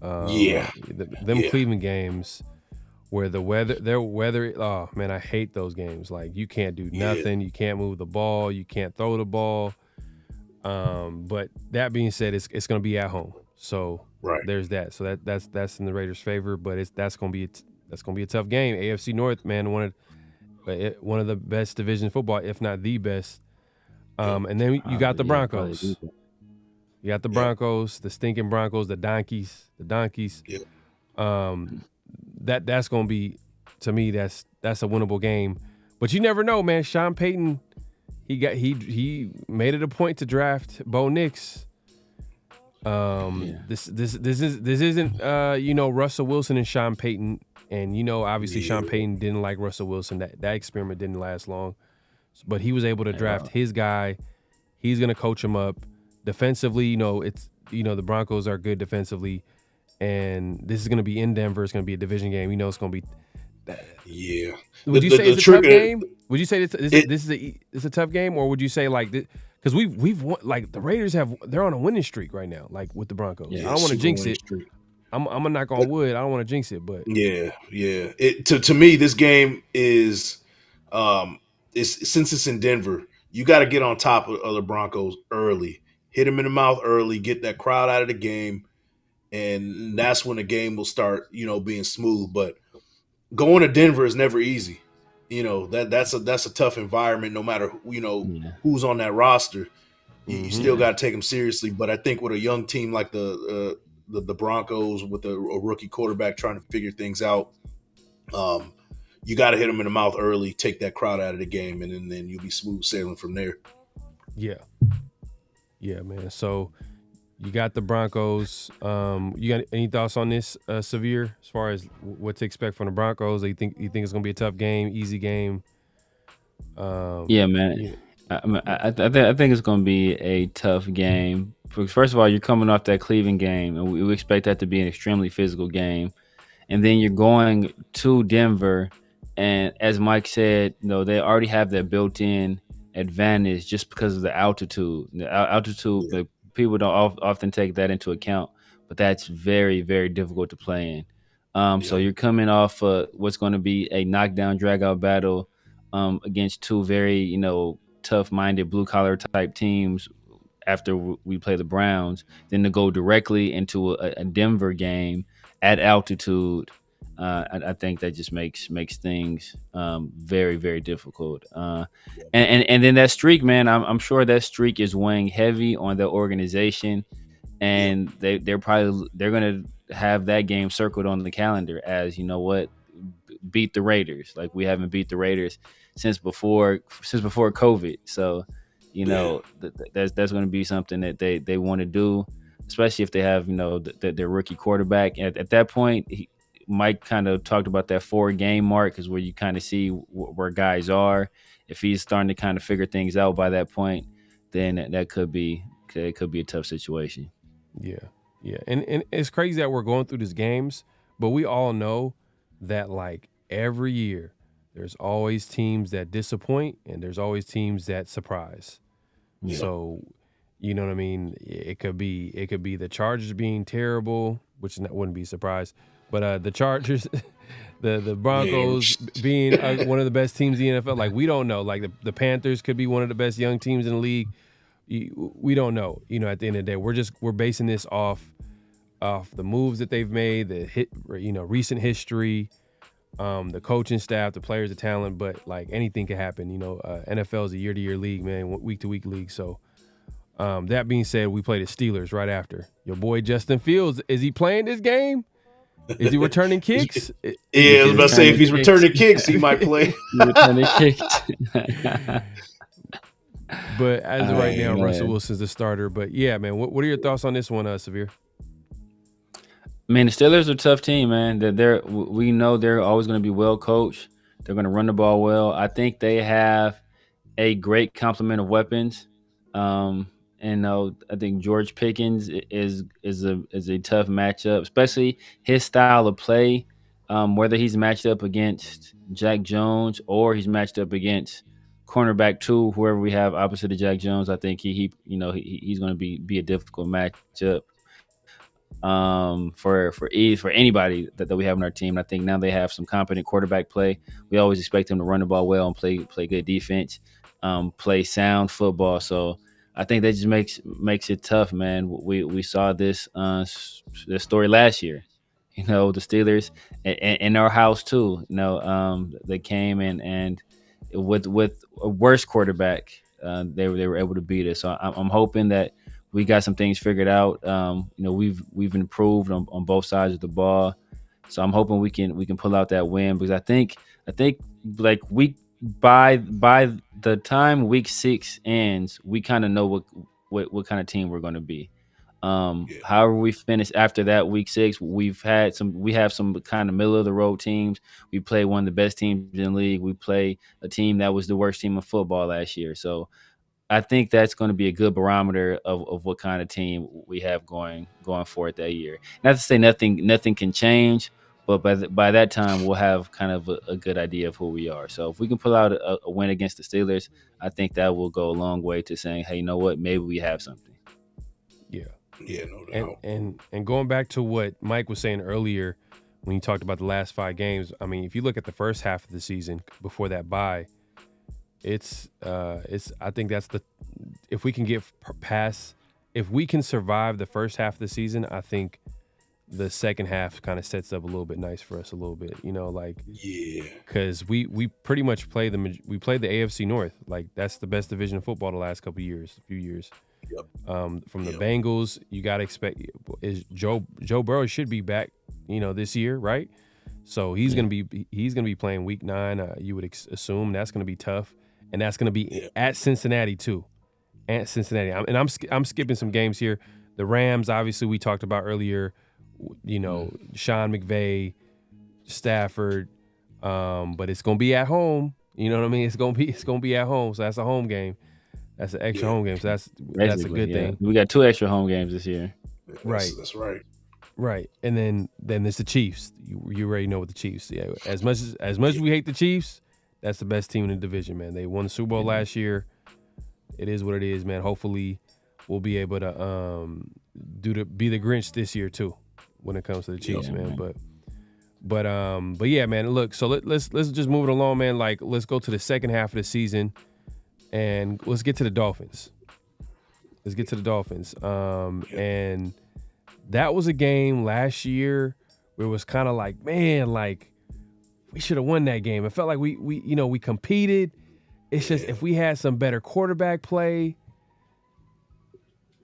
Cleveland games where their weather. Oh man, I hate those games. Like you can't do nothing. You can't move the ball. You can't throw the ball. But that being said, it's going to be at home. So there's that. So that's in the Raiders' favor. But that's going to be a tough game. AFC North, man, one of the best division football, if not the best. And then you got the Broncos. You got the Broncos, the stinking Broncos, the donkeys. Yeah. That's going to be, to me, that's a winnable game. But you never know, man. Sean Payton, he made it a point to draft Bo Nix. This isn't Russell Wilson and Sean Payton, and obviously Sean Payton didn't like Russell Wilson. That experiment didn't last long. But he was able to draft his guy. He's going to coach him up defensively. The Broncos are good defensively, and this is going to be in Denver. It's going to be a division game. It's going to be. Yeah. Would you say it's a tough game? Would you say this is a tough game, or would you say like this? Because we've won, like the Raiders they're on a winning streak right now, like with the Broncos. I don't want to jinx it, I'm gonna knock on wood. I don't want to jinx it, but Yeah. To me, this game is since it's in Denver, you got to get on top of the Broncos early, hit them in the mouth early, get that crowd out of the game, and that's when the game will start, being smooth. But going to Denver is never easy. That's a tough environment, no matter Yeah. who's on that roster. You still got to take them seriously. But I think with a young team like the Broncos, with a rookie quarterback trying to figure things out, you got to hit them in the mouth early, take that crowd out of the game, and then you'll be smooth sailing from there. yeah, man. So you got the Broncos. You got any thoughts on this, Severe, as far as what to expect from the Broncos? You think it's gonna be a tough game, easy game? Yeah, man. Yeah. I think it's going to be a tough game. First of all, you're coming off that Cleveland game, and we expect that to be an extremely physical game. And then you're going to Denver, and as Mike said, they already have that built-in advantage just because of the altitude. The people don't often take that into account, but that's very, very difficult to play in. So you're coming off what's going to be a knockdown, drag-out battle against two very, tough-minded blue-collar type teams after we play the Browns, then to go directly into a Denver game at altitude, I think that just makes things very, very difficult. And then that streak, man, I'm sure that streak is weighing heavy on the organization, and they're gonna have that game circled on the calendar as, beat the Raiders. Like, we haven't beat the Raiders since before COVID. So, that's going to be something that they want to do, especially if they have, their rookie quarterback. At that point, Mike kind of talked about that 4-game mark is where you kind of see where guys are. If he's starting to kind of figure things out by that point, then that could be a tough situation. Yeah. And it's crazy that we're going through these games, but we all know that, like, every year there's always teams that disappoint and there's always teams that surprise. Yeah. So, you know what I mean? It could be the Chargers being terrible, which wouldn't be a surprise, but the Chargers, the Broncos being one of the best teams in the NFL. Like, we don't know. Like, the Panthers could be one of the best young teams in the league. We don't know. At the end of the day, we're basing this off the moves that they've made, the recent history, the coaching staff, the players, the talent. But, like, anything can happen. NFL is a year-to-year league, man, week-to-week league. So, that being said, we play the Steelers right after. Your boy Justin Fields, is he playing this game? Is he returning kicks? Yeah, I was about to say, if he's returning kicks, he might play. Returning kicks. But as of right now, Russell Wilson's the starter. But yeah, man, what are your thoughts on this one, Severe? Man, the Steelers are a tough team, man. We know they're always going to be well coached. They're going to run the ball well. I think they have a great complement of weapons. And I think George Pickens is a tough matchup, especially his style of play. Whether he's matched up against Jack Jones or he's matched up against cornerback 2, whoever we have opposite of Jack Jones, I think he's going to be a difficult matchup for anybody that we have on our team. I think now they have some competent quarterback play. We always expect them to run the ball well and play good defense, play sound football. So I think that just makes it tough, man. We saw this story last year. The Steelers in our house too. They came in and with a worse quarterback, they were able to beat us. So I'm hoping that we got some things figured out. We've improved on both sides of the ball. So I'm hoping we can pull out that win, because I think like by the time week 6 ends, we kind of know what kind of team we're going to be. However we finish after that week 6, we have some kind of middle of the road teams. We play one of the best teams in the league. We play a team that was the worst team in football last year. So I think that's going to be a good barometer of what kind of team we have going forward that year. Not to say nothing can change, but by that time we'll have kind of a good idea of who we are. So if we can pull out a win against the Steelers, I think that will go a long way to saying, hey, you know what, maybe we have something. Yeah. Yeah, no doubt. And going back to what Mike was saying earlier when he talked about the last 5 games, I mean, if you look at the first half of the season before that bye, it's I think that's if we can get past, if we can survive the first half of the season, I think the second half kind of sets up a little bit nice for us a little bit, because we pretty much played the AFC North. Like, that's the best division of football the last few years. Yep. From the Bengals, you got to expect Joe Burrow should be back, this year, right? So he's gonna be playing Week 9. You would assume that's gonna be tough, and that's gonna be at Cincinnati too. At Cincinnati, I'm skipping some games here. The Rams, obviously, we talked about earlier. Sean McVay, Stafford, but it's gonna be at home. You know what I mean? It's gonna be at home, so that's a home game. That's an extra home game, so that's a good thing. We got 2 extra home games this year. Right. That's right. Right, and then it's the Chiefs. You already know what the Chiefs. Yeah, as much as we hate the Chiefs, that's the best team in the division, man. They won the Super Bowl last year. It is what it is, man. Hopefully, we'll be able to be the Grinch this year too, when it comes to the Chiefs, man. But yeah, man. Look, so let's just move it along, man. Like, let's go to the second half of the season, and let's get to the Dolphins. And that was a game last year where it was kind of like, man, like, we should have won that game. It felt like we competed. It's just, if we had some better quarterback play,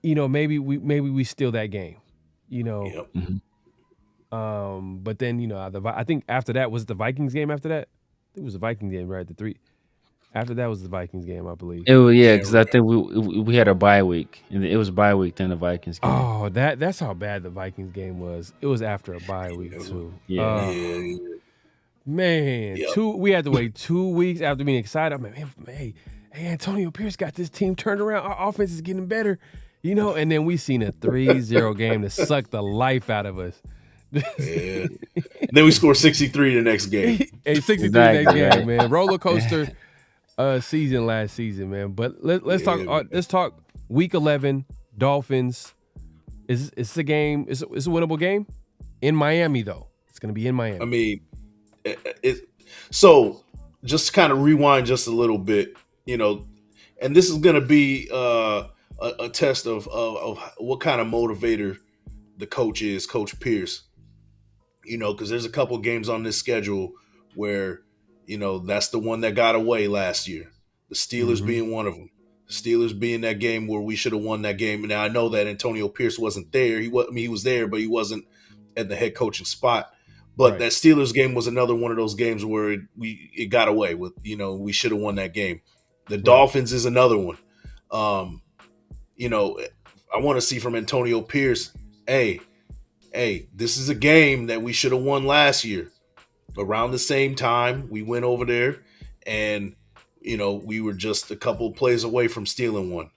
maybe we steal that game, Yep. But then, I think after that, was it the Vikings game after that? I think it was the Vikings game, right? After that was the Vikings game, I believe. Because I think we had a bye week, and it was a bye week then the Vikings game. Oh, that's how bad the Vikings game was. It was after a bye week too. Man, we had to wait 2 weeks after being excited. I'm like, hey, Antonio Pierce got this team turned around. Our offense is getting better, and then we seen a 3-0 game that sucked the life out of us. Yeah. Then we scored 63 the next game. 63 the next game, man. Roller coaster season last season, man. But let's talk. Let's talk Week 11 Dolphins. Is it's a game? It's a winnable game in Miami, though. It's going to be in Miami. I mean, so just to kind of rewind just a little bit, and this is going to be a test of what kind of motivator the coach is, Coach Pierce. Because there's a couple games on this schedule where, that's the one that got away last year. The Steelers being one of them. The Steelers being that game where we should have won that game. Now, I know that Antonio Pierce wasn't there. He was there, but he wasn't at the head coaching spot. But that Steelers game was another one of those games where it got away with, we should have won that game. The Dolphins is another one. I want to see from Antonio Pierce, hey, this is a game that we should have won last year. Around the same time, we went over there and, we were just a couple plays away from stealing one.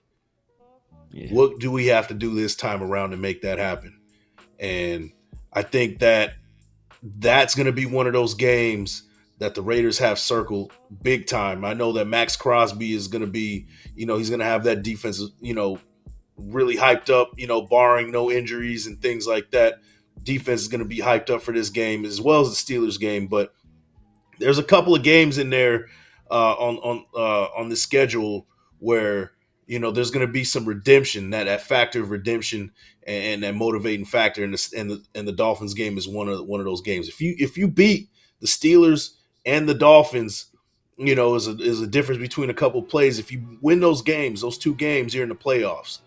Yeah. What do we have to do this time around to make that happen? And I think that's going to be one of those games that the Raiders have circled big time. I know that Max Crosby is going to be, he's going to have that defense, really hyped up, barring no injuries and things like that. Defense is going to be hyped up for this game as well as the Steelers game. But there's a couple of games in there on the schedule where, there's going to be some redemption, that factor of redemption and that motivating factor. And the Dolphins game is one of those games. If you beat the Steelers and the Dolphins, is a difference between a couple of plays. If you win those games, those 2 games, you're in the playoffs.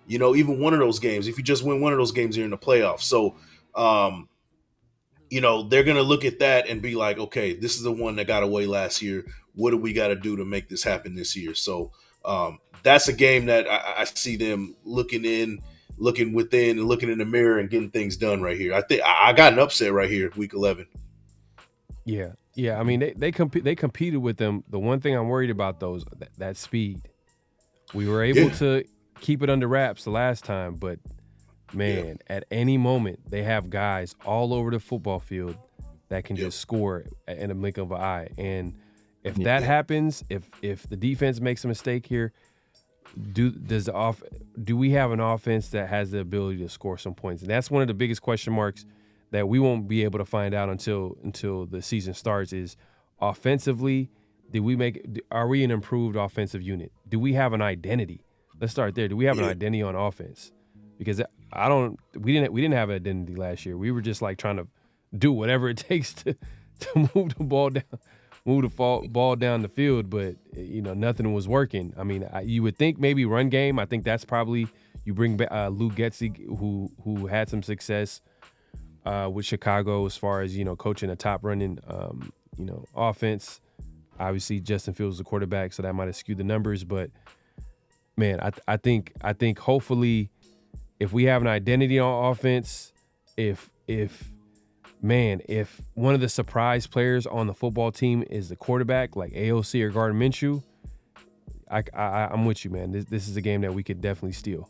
Even one of those games, if you just win one of those games, you're in the playoffs. So, they're going to look at that and be like, okay, this is the one that got away last year. What do we got to do to make this happen this year? So that's a game that I see them looking within, and looking in the mirror and getting things done right here. I think I got an upset right here, Week 11. Yeah. I mean, they competed with them. The one thing I'm worried about, though, is that speed. We were able to keep it under wraps the last time, but man, at any moment they have guys all over the football field that can just score in a blink of an eye. And if that happens, if the defense makes a mistake here, do we have an offense that has the ability to score some points? And that's one of the biggest question marks that we won't be able to find out until the season starts. Is offensively, are we an improved offensive unit? Do we have an identity? Let's start there. Do we have an identity on offense? Because we didn't have an identity last year. We were just like trying to do whatever it takes to move the ball down. Move the ball down the field, but nothing was working. I mean, you would think maybe run game. I think that's probably you bring back Lou Getsy, who had some success with Chicago as far as coaching a top running offense. Obviously, Justin Fields is the quarterback, so that might have skewed the numbers. But man, I think hopefully, if we have an identity on offense, if one of the surprise players on the football team is the quarterback, like AOC or Gardner Minshew, I'm with you, man. This is a game that we could definitely steal.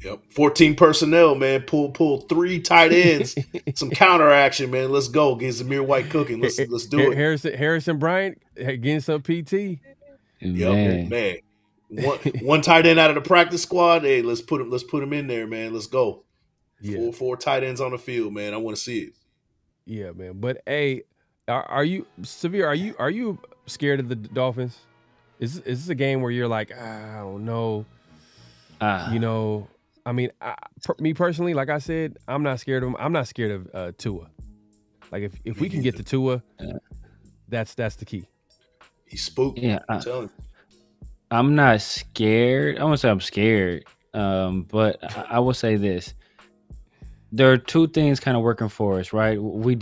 Yep, 14 personnel, man. Pull 3 tight ends, some counter action, man. Let's go. Get Zamir White cooking. Let's do it. Harrison Bryant getting some PT. Yep, man. One tight end out of the practice squad. Hey, let's put him in there, man. Let's go. Yeah. Four tight ends on the field, man. I want to see it. Yeah, man. But hey, are you Severe? Are you scared of the Dolphins? Is this a game where you're like, I don't know, I mean, me personally, like I said, I'm not scared of him. I'm not scared of Tua. Like if we can get to Tua, that's the key. He's spooked. Yeah, I'm telling you. I'm not scared. I won't say I'm scared, but I will say this. There are 2 things kind of working for us, right? We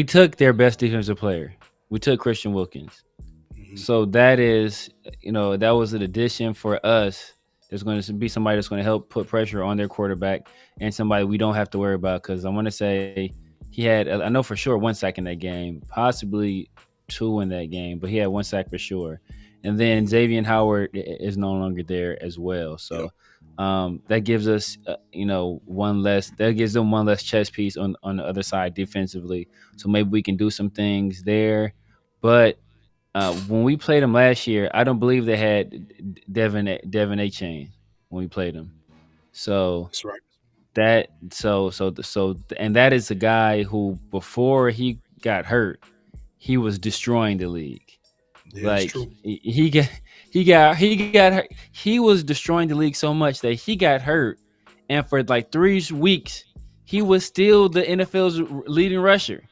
took their best defensive player. We took Christian Wilkins. Mm-hmm. So that is, that was an addition for us. There's going to be somebody that's going to help put pressure on their quarterback and somebody we don't have to worry about. Because I want to say he had, I know for sure 1 sack in that game, possibly 2 in that game, but he had 1 sack for sure. And then Xavier Howard is no longer there as well. So that gives us, one less. That gives them one less chess piece on the other side defensively. So maybe we can do some things there. But when we played them last year, I don't believe they had Devin Achane when we played them. So that's right. And that is a guy who before he got hurt, he was destroying the league. Yeah, like he got hurt. He was destroying the league so much that he got hurt, and for like 3 weeks, he was still the NFL's leading rusher.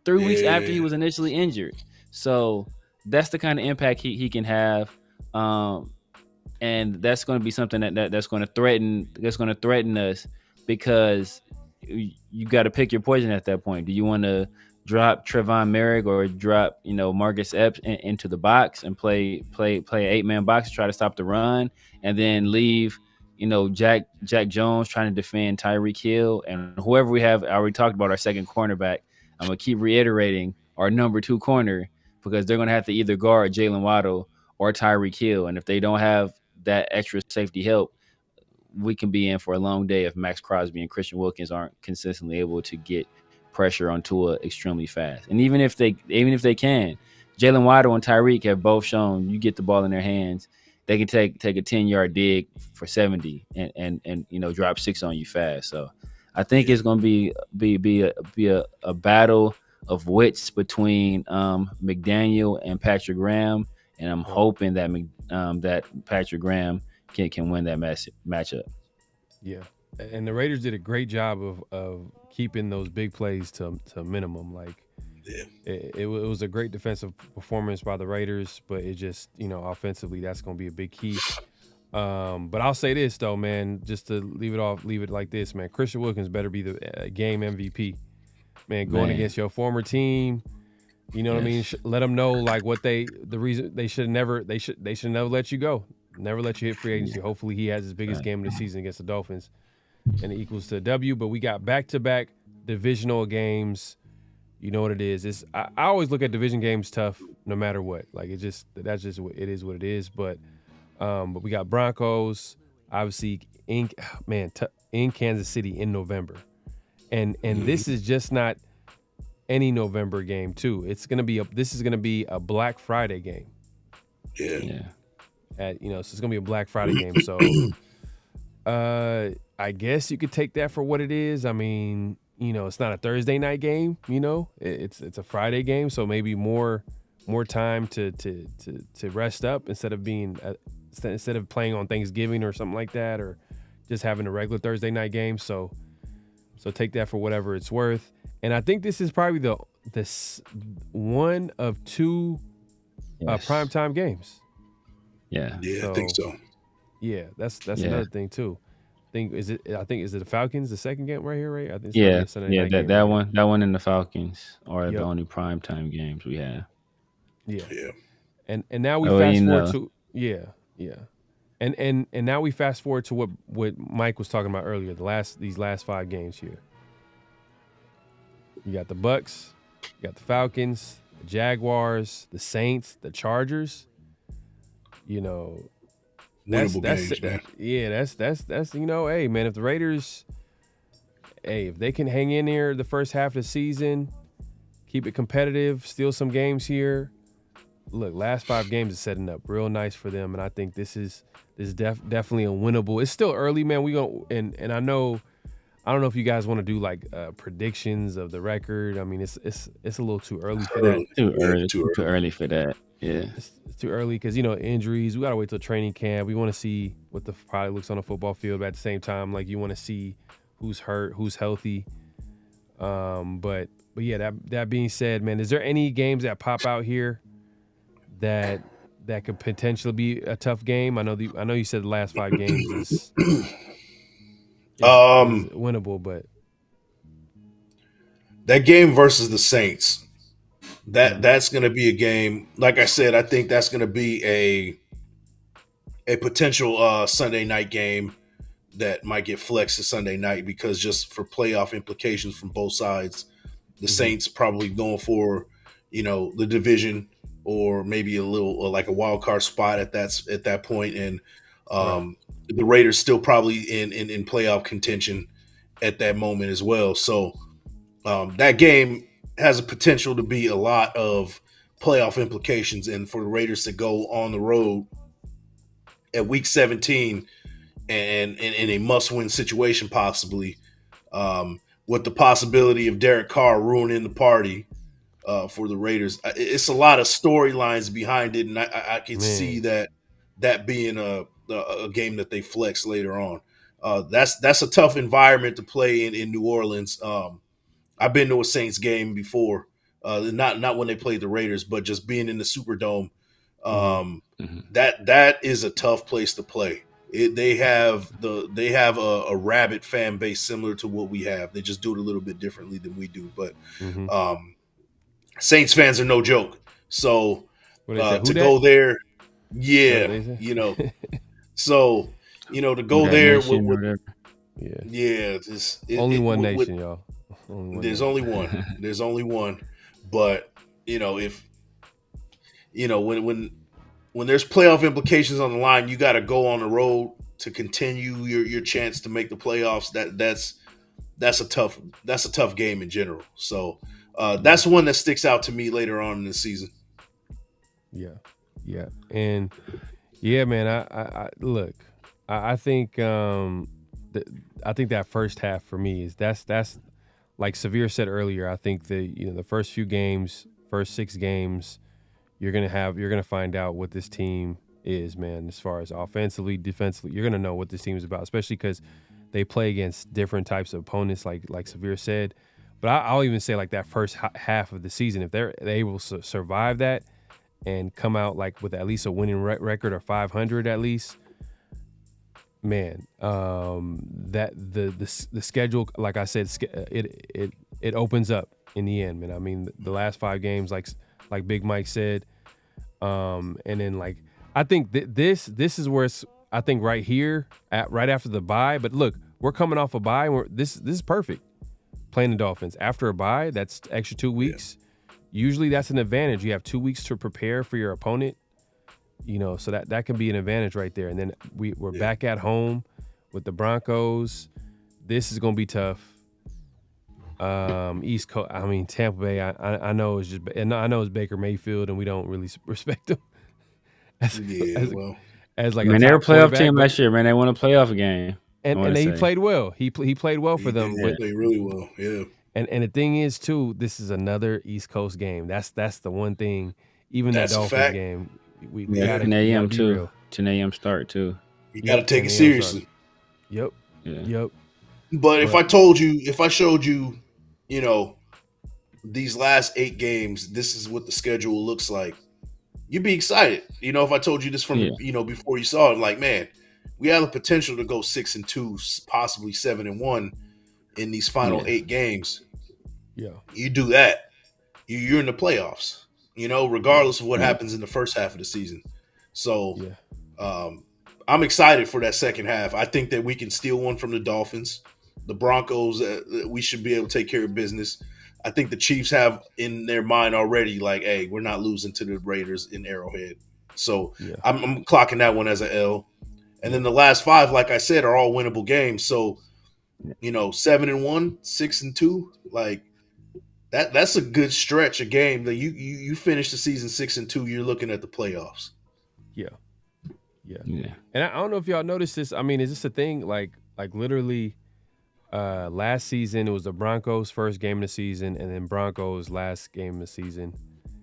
3 weeks after he was initially injured. So that's the kind of impact he can have, and that's going to be something that's going to threaten us, because you got to pick your poison at that point. Do you want to drop Trevon Merrick or drop Marcus Epps into the box and play 8-man box to try to stop the run, and then leave Jack Jones trying to defend Tyreek Hill and whoever we have? I already talked about our second cornerback. I'm gonna keep reiterating our number 2 corner, because they're gonna have to either guard Jalen Waddle or Tyreek Hill, and if they don't have that extra safety help, we can be in for a long day if Max Crosby and Christian Wilkins aren't consistently able to get pressure on Tua extremely fast. And even if they can, Jalen Waddle and Tyreek have both shown you get the ball in their hands, they can take a 10-yard dig for 70 and drop 6 on you fast. So I think it's going to be a battle of wits between McDaniel and Patrick Graham, and I'm hoping that that Patrick Graham can win that matchup. Yeah, and the Raiders did a great job of keeping those big plays to minimum. Like, it was a great defensive performance by the Raiders, but it just, offensively, that's going to be a big key. But I'll say this, though, man, just to leave it like this, man. Christian Wilkins better be the game MVP. Man, going against your former team, you know what I mean? Let them know, like, the reason they should never let you go. Never let you hit free agency. Hopefully he has his biggest game of the season against the Dolphins, and it equals to a W. But we got back-to-back divisional games. You know what it is. I always look at division games tough no matter what. Like, it is what it is. But we got Broncos, obviously, in Kansas City in November. And this is just not any November game too. This is gonna be a Black Friday game. Yeah. at so it's gonna be a Black Friday game. So I guess you could take that for what it is. I mean, it's not a Thursday night game. It's a Friday game, so maybe more time to rest up instead of playing on Thanksgiving or something like that, or just having a regular Thursday night game. So take that for whatever it's worth. And I think this is probably this one of two primetime games. Yeah. Yeah, I think so. Yeah, that's another thing too. Is it the Falcons, the second game right here, right? I think it's Yeah. a Sunday night game That right one and the Falcons are Yep. the only primetime games we have. here. Yeah. And now we Oh, fast you forward know. to And now we fast forward to what Mike was talking about earlier, these last 5 games here. You got the Bucks, you got the Falcons, the Jaguars, the Saints, the Chargers. Winnable That's games, man. Yeah, that's hey man, if the Raiders, if they can hang in here the first half of the season, keep it competitive, steal some games here. Look, last 5 games is setting up real nice for them, and I think this is definitely a winnable. It's still early, man. We going and I don't know if you guys want to do like predictions of the record. I mean, it's a little too early for that. Too early for that. Yeah. It's too early because injuries. We gotta wait till training camp. We want to see what the product looks on the football field. But at the same time, like you want to see who's hurt, who's healthy. But yeah. That being said, man, is there any games that pop out here that could potentially be a tough game? I know you said the last 5 games is winnable, but that game versus the Saints, that's going to be a game. Like I said, I think that's going to be a potential Sunday night game that might get flexed to Sunday night because just for playoff implications from both sides, the Saints probably going for the division or maybe a little like a wild card spot at that point, and the Raiders still probably in playoff contention at that moment as well. So that game has a potential to be a lot of playoff implications, and for the Raiders to go on the road at week 17 and in a must-win situation possibly, with the possibility of Derek Carr ruining the party for the Raiders. It's a lot of storylines behind it, and I can see that being a game that they flex later on. That's a tough environment to play in New Orleans. I've been to a Saints game before, not when they played the Raiders, but just being in the Superdome. That is a tough place to play. They have a rabid fan base similar to what we have. They just do it a little bit differently than we do, but Saints fans are no joke. So to go there, so to go there with only one nation, y'all. There's only one. There's only one. But if when there's playoff implications on the line, you got to go on the road to continue your chance to make the playoffs. That's a tough game in general. So that's one that sticks out to me later on in the season. Yeah, and man. I look. I think I think that first half for me is that's like Severe said earlier. I think the first few games, first 6 games, you're gonna find out what this team is, man. As far as offensively, defensively, you're gonna know what this team is about, especially because they play against different types of opponents, like Severe said. But I'll even say like that first half of the season, if they're able to survive that and come out like with at least a winning record or 500 at least, man, that the schedule, like I said, it opens up in the end, man. I mean, the last 5 games, like Big Mike said, and then like I think this is where it's, I think right here right after the bye. But look, we're coming off a bye. This is perfect. Playing the Dolphins after a bye, that's extra 2 weeks. Usually that's an advantage. You have 2 weeks to prepare for your opponent. So that can be an advantage right there. And then we're back at home with the Broncos. This is going to be tough. East Coast, I mean Tampa Bay. I know it's Baker Mayfield, and we don't really respect him as like I a mean, they were a top playoff quarterback, team but- last year, man. They won a playoff game. and he played well. He played well for them. He But played really well. Yeah. and the thing is too, this is another East Coast game. That's the one thing. Even That's that a Dolphins fact. game, we 10 gotta a.m. be too. real. 10 a.m. start too. You got to take 10 it a.m. seriously. Yep. Yeah. Yep. But if I showed you, you know, these last 8 games, this is what the schedule looks like, you'd be excited. You know, if I told you this from you know, before you saw it, like, man, we have the potential to go 6-2, possibly 7-1 in these final 8 games. Yeah. You do that, you're in the playoffs, you know, regardless of what happens in the first half of the season. So I'm excited for that second half. I think that we can steal one from the Dolphins. The Broncos, we should be able to take care of business. I think the Chiefs have in their mind already, like, hey, we're not losing to the Raiders in Arrowhead. So I'm clocking that one as an L. And then the last 5, like I said, are all winnable games. So, you know, 7-1, 6-2, like that's a good stretch of game that you finish the season 6-2, you're looking at the playoffs. Yeah. And I don't know if y'all noticed this. I mean, is this a thing? Like literally last season it was the Broncos' first game of the season, and then Broncos' last game of the season.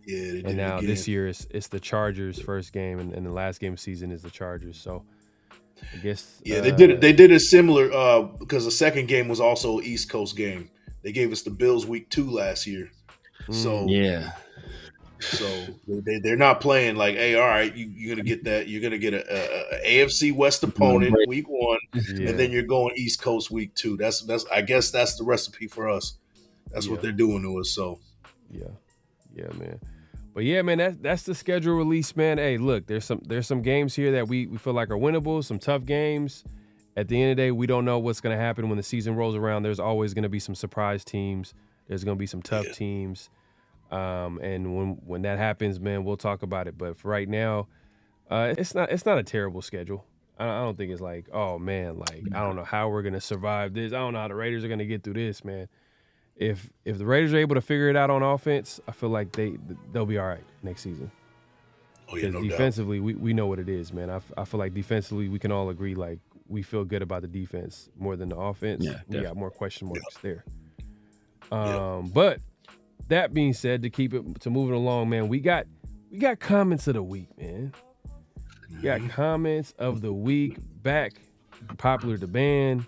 Yeah, they did and now it this year it's the Chargers' first game, and the last game of the season is the Chargers. So I guess they did a similar because the second game was also an East Coast game. They gave us the Bills week 2 last year. So So they're not playing like, hey, all right, you're gonna get that. You're gonna get a AFC West opponent week 1, and then you're going East Coast week 2. That's I guess that's the recipe for us. That's what they're doing to us. So yeah, man. But yeah, man, that's the schedule release, man. Hey, look, there's some games here that we feel like are winnable, some tough games. At the end of the day, we don't know what's gonna happen when the season rolls around. There's always gonna be some surprise teams. There's gonna be some tough teams. And when that happens, man, we'll talk about it. But for right now, it's not a terrible schedule. I don't think it's like, oh man, like I don't know how we're gonna survive this. I don't know how the Raiders are gonna get through this, man. If the Raiders are able to figure it out on offense, I feel like they'll be all right next season. Oh yeah, no defensively, doubt. we know what it is, man. I feel like defensively we can all agree, like we feel good about the defense more than the offense. Yeah, we got more question marks there. But that being said, to moving along, man, we got comments of the week, man. We got comments of the week back. Popular demand.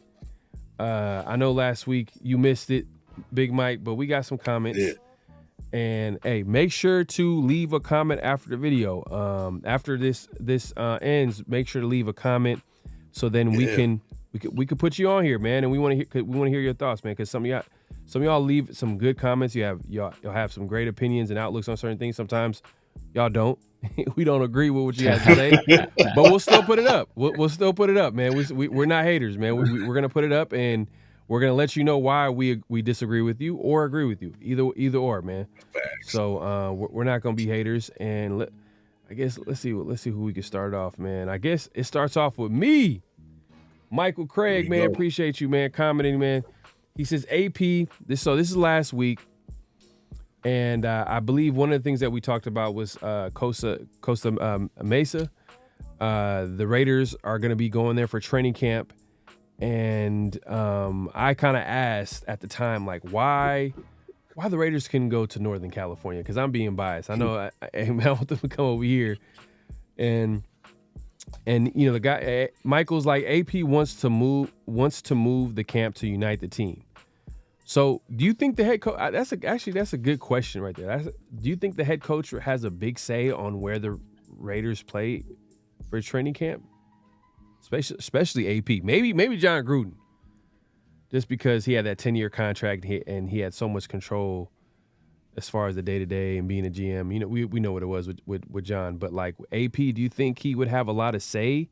I know last week you missed it, Big Mike, but we got some comments. Yeah. And hey, make sure to leave a comment after the video. After this ends, make sure to leave a comment so then we can put you on here, man. And we want to hear your thoughts, man, because some of y'all leave some good comments. Y'all have some great opinions and outlooks on certain things. Sometimes y'all don't. We don't agree with what you have to say, but we'll still put it up. We'll still put it up, man. We're not haters, man. We're gonna put it up, and we're gonna let you know why we disagree with you or agree with you. Either or, man. Facts. So we're not gonna be haters, and I guess let's see who we can start off, man. I guess it starts off with me, Michael Craig, man. Appreciate you, man, commenting, man. He says AP. This is last week, and I believe one of the things that we talked about was Costa Mesa. The Raiders are going to be going there for training camp, and I kind of asked at the time, like, why the Raiders couldn't go to Northern California? Because I'm being biased. I know I want them to come over here, and you know the guy Michael's like, AP wants to move the camp to unite the team. So do you think the head coach? That's a good question right there. Do you think the head coach has a big say on where the Raiders play for training camp, especially AP? Maybe John Gruden, just because he had that 10-year contract and he had so much control as far as the day-to-day and being a GM. You know, we know what it was with John, but like AP, do you think he would have a lot of say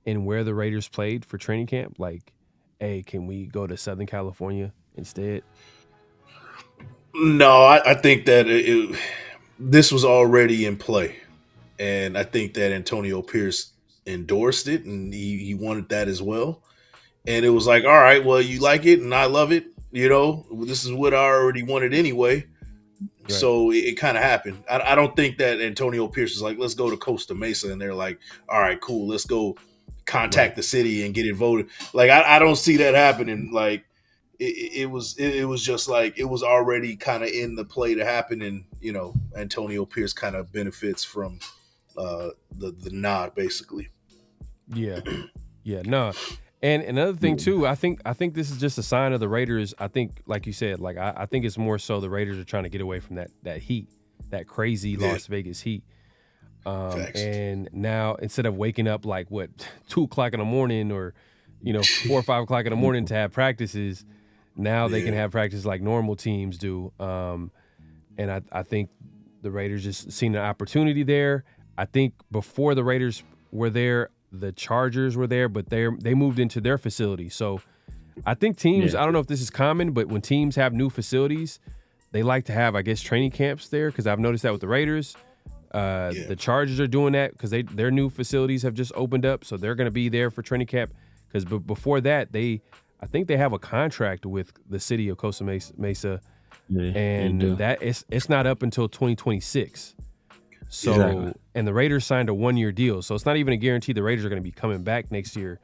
in where the Raiders played for training camp? Like, hey, can we go to Southern California instead? No, I think that this was already in play, and I think that Antonio Pierce endorsed it, and he wanted that as well. And it was like, all right, well, you like it, and I love it. You know, this is what I already wanted anyway. So it kind of happened. I don't think that Antonio Pierce is like, let's go to Costa Mesa, and they're like, all right, cool, let's go contact the city and get it voted. Like I don't see that happening. Like it was just like it was already kind of in the play to happen, and Antonio Pierce kind of benefits from the nod basically. Yeah, no. And another thing too, I think this is just a sign of the Raiders. I think, like you said, like I think it's more so the Raiders are trying to get away from that heat, that crazy Las Vegas heat. And now instead of waking up like 2:00 in the morning or 4 or 5 o'clock in the morning to have practices, now they can have practice like normal teams do. And I think the Raiders just seen an opportunity there. I think before the Raiders were there, the Chargers were there, but they moved into their facility. So I think teams, I don't know if this is common, but when teams have new facilities, they like to have, I guess, training camps there, because I've noticed that with the Raiders. The Chargers are doing that because their new facilities have just opened up, so they're going to be there for training camp. Because before that, I think they have a contract with the city of Costa Mesa, and that it's not up until 2026. So and the Raiders signed a 1-year deal, so it's not even a guarantee the Raiders are going to be coming back next year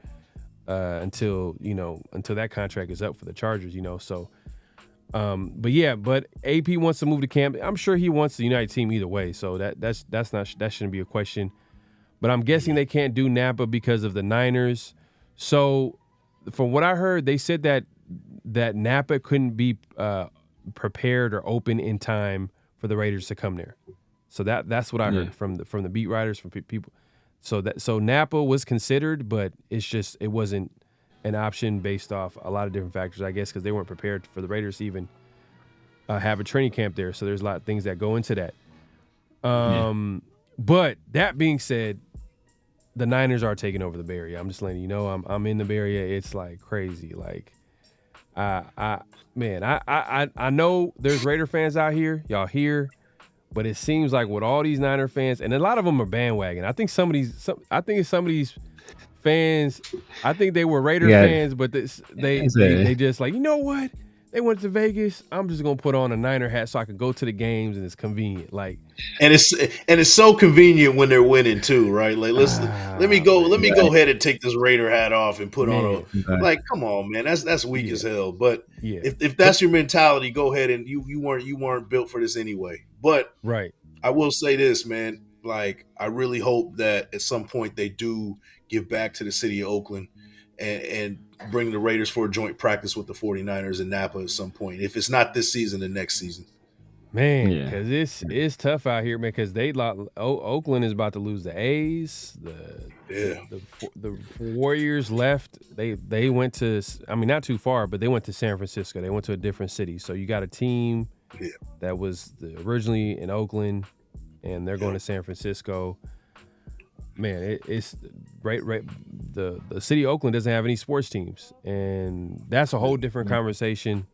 until that contract is up for the Chargers. So. But AP wants to move to camp. I'm sure he wants the United team either way, so that shouldn't be a question. But I'm guessing they can't do Napa because of the Niners. So from what I heard, they said that Napa couldn't be prepared or open in time for the Raiders to come there. So that's what I heard from the beat writers, from people. So Napa was considered, but it wasn't an option based off a lot of different factors, I guess, because they weren't prepared for the Raiders to even have a training camp there. So there's a lot of things that go into that. But that being said, the Niners are taking over the Bay Area. I'm just letting you know, I'm in the Bay Area. It's like crazy. Like, I know there's Raider fans out here, y'all here, but it seems like with all these Niner fans, and a lot of them are bandwagon. I think some of these fans, I think they were Raider fans, but they just like, you know what? They went to Vegas. I'm just gonna put on a Niner hat so I can go to the games, and it's convenient. Like, and it's so convenient when they're winning too, right? Like, let me go ahead and take this Raider hat off and put on like, come on, man, that's weak as hell. But if that's your mentality, go ahead, and you weren't built for this anyway. But I will say this, man. Like, I really hope that at some point they do give back to the city of Oakland and bring the Raiders for a joint practice with the 49ers in Napa at some point. If it's not this season, then next season. Man, because it's tough out here, man, because Oakland is about to lose the A's. The Warriors left. They went to, I mean, not too far, but they went to San Francisco. They went to a different city. So you got a team that was originally in Oakland, and they're going to San Francisco. Man, it's right. The city of Oakland doesn't have any sports teams, and that's a whole different conversation.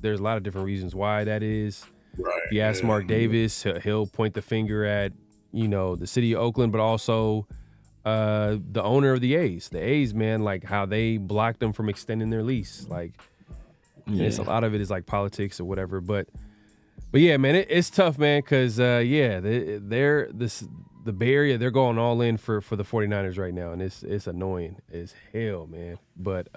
There's a lot of different reasons why that is. Right. If you ask Mark Davis, he'll point the finger at the city of Oakland, but also the owner of the A's. The A's, man, like how they blocked them from extending their lease. Like, a lot of it is like politics or whatever. But yeah, man, it's tough, man, because the Bay Area, they're going all in for the 49ers right now, and it's annoying as hell, man. But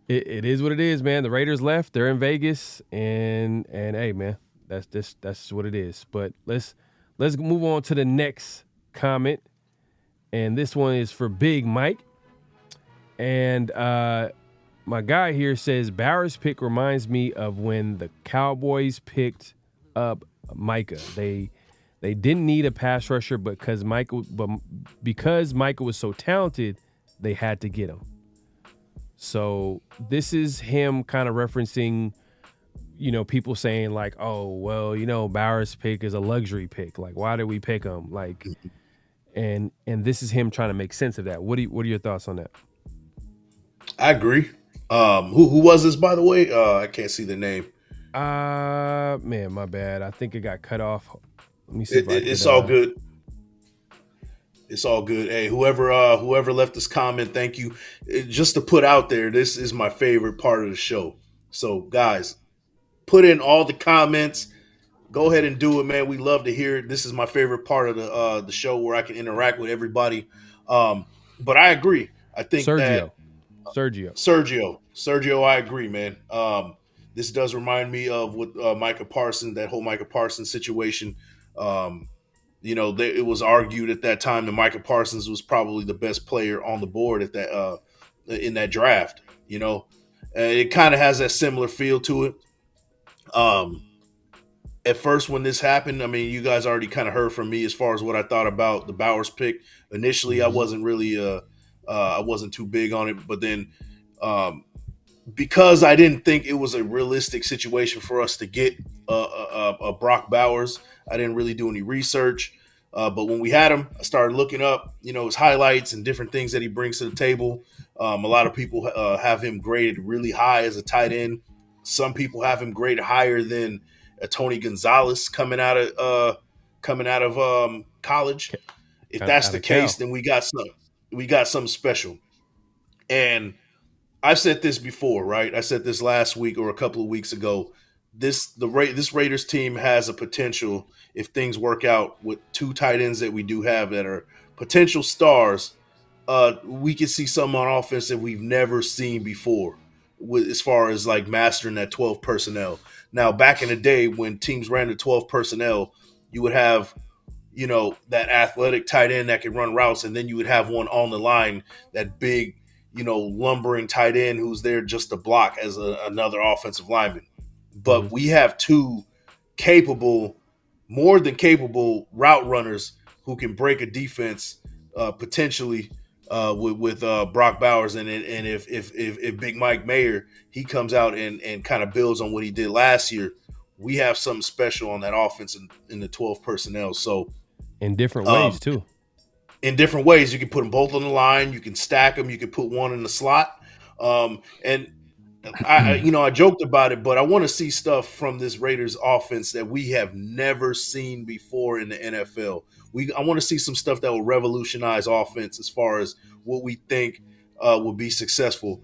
it is what it is, man. The Raiders left. They're in Vegas, and hey, man, that's just what it is. But let's move on to the next comment, and this one is for Big Mike. And my guy here says Bauer's pick reminds me of when the Cowboys picked up Micah. They didn't need a pass rusher, but because Micah was so talented, they had to get him. So this is him kind of referencing, people saying like, oh, well, Bauer's pick is a luxury pick. Like, why did we pick him? Like, and this is him trying to make sense of that. What are your thoughts on that? I agree. Who was this, by the way? I can't see the name. Man, my bad. I think it got cut off. Let me see. It's all good. It's all good. Hey, whoever left this comment, thank you. Just to put out there, this is my favorite part of the show. So, guys, put in all the comments. go ahead and do it, man. We love to hear it. This is my favorite part of the show where I can interact with everybody. But I agree. I think that Sergio, I agree, man. This does remind me of what Micah Parsons, that whole Micah Parsons situation. It was argued at that time that Micah Parsons was probably the best player on the board at that in that draft. It kind of has that similar feel to it. At first, when this happened, I mean, you guys already kind of heard from me as far as what I thought about the Bowers pick. Initially, I wasn't really, I wasn't too big on it, but then because I didn't think it was a realistic situation for us to get a Brock Bowers, I didn't really do any research. But when we had him, I started looking up, his highlights and different things that he brings to the table. A lot of people have him graded really high as a tight end. Some people have him graded higher than Tony Gonzalez coming out of college. If that's the case, then we got something special. And I've said this before, right? I said this last week or a couple of weeks ago. This Raiders team has a potential, if things work out with two tight ends that we do have that are potential stars. We can see something on offense that we've never seen before, as far as like mastering that 12 personnel. Now, back in the day when teams ran the 12 personnel, you would have, that athletic tight end that could run routes, and then you would have one on the line, that big, lumbering tight end who's there just to block as another offensive lineman. But we have two more than capable route runners who can break a defense potentially with Brock Bowers, and if Big Mike Mayer, he comes out and kind of builds on what he did last year, we have something special on that offense in the 12 personnel. So in different ways too. In different ways, you can put them both on the line. You can stack them. You can put one in the slot. And I joked about it, but I want to see stuff from this Raiders offense that we have never seen before in the NFL. I want to see some stuff that will revolutionize offense as far as what we think will be successful,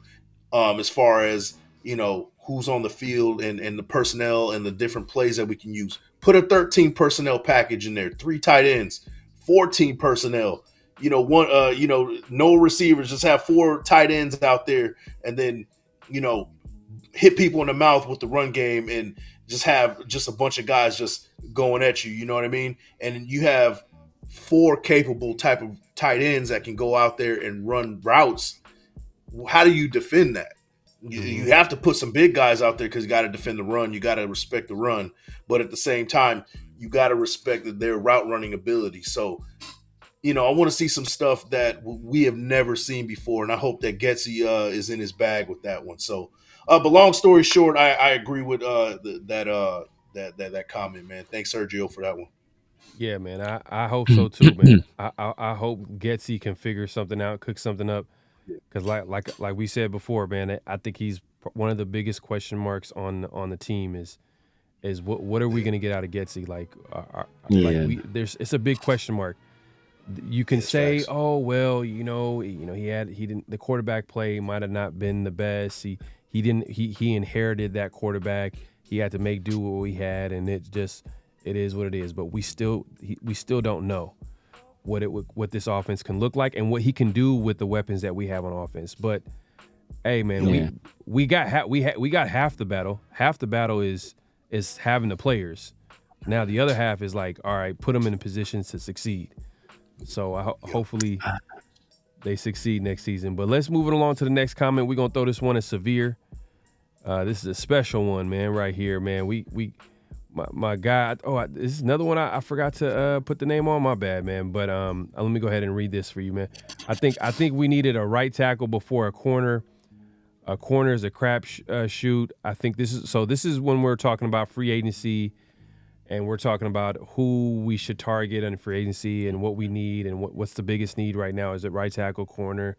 as far as, who's on the field and the personnel and the different plays that we can use. Put a 13 personnel package in there, 3 tight ends, 14 personnel, no receivers, just have 4 tight ends out there, and then, hit people in the mouth with the run game and just have just a bunch of guys just going at you. You know what I mean? And you have 4 capable type of tight ends that can go out there and run routes. How do you defend that? You have to put some big guys out there because you got to defend the run. You got to respect the run. But at the same time, you got to respect their route running ability. So, I want to see some stuff that we have never seen before, and I hope that Getsy is in his bag with that one. So, but long story short, I agree with that comment, man. Thanks, Sergio, for that one. Yeah, man. I hope so too, man. I hope Getsy can figure something out, cook something up, because like we said before, man, I think he's one of the biggest question marks on the team is what are we going to get out of Getsy? It's a big question mark. You can say, facts. Oh well, the quarterback play might have not been the best. He inherited that quarterback. He had to make do with what he had, and it is what it is. But we still don't know what this offense can look like and what he can do with the weapons that we have on offense. But hey, man, we got half the battle. Half the battle is having the players. Now the other half is like, all right, put them in positions to succeed. So hopefully they succeed next season. But let's move it along to the next comment. We're gonna throw this one as severe. This is a special one, man, right here, man. My guy. This is another one I forgot to put the name on. My bad, man. But let me go ahead and read this for you, man. I think we needed a right tackle before a corner. A corner is a crap shoot. I think this is when we're talking about free agency. And we're talking about who we should target in free agency and what we need and what's the biggest need right now. Is it right tackle, corner?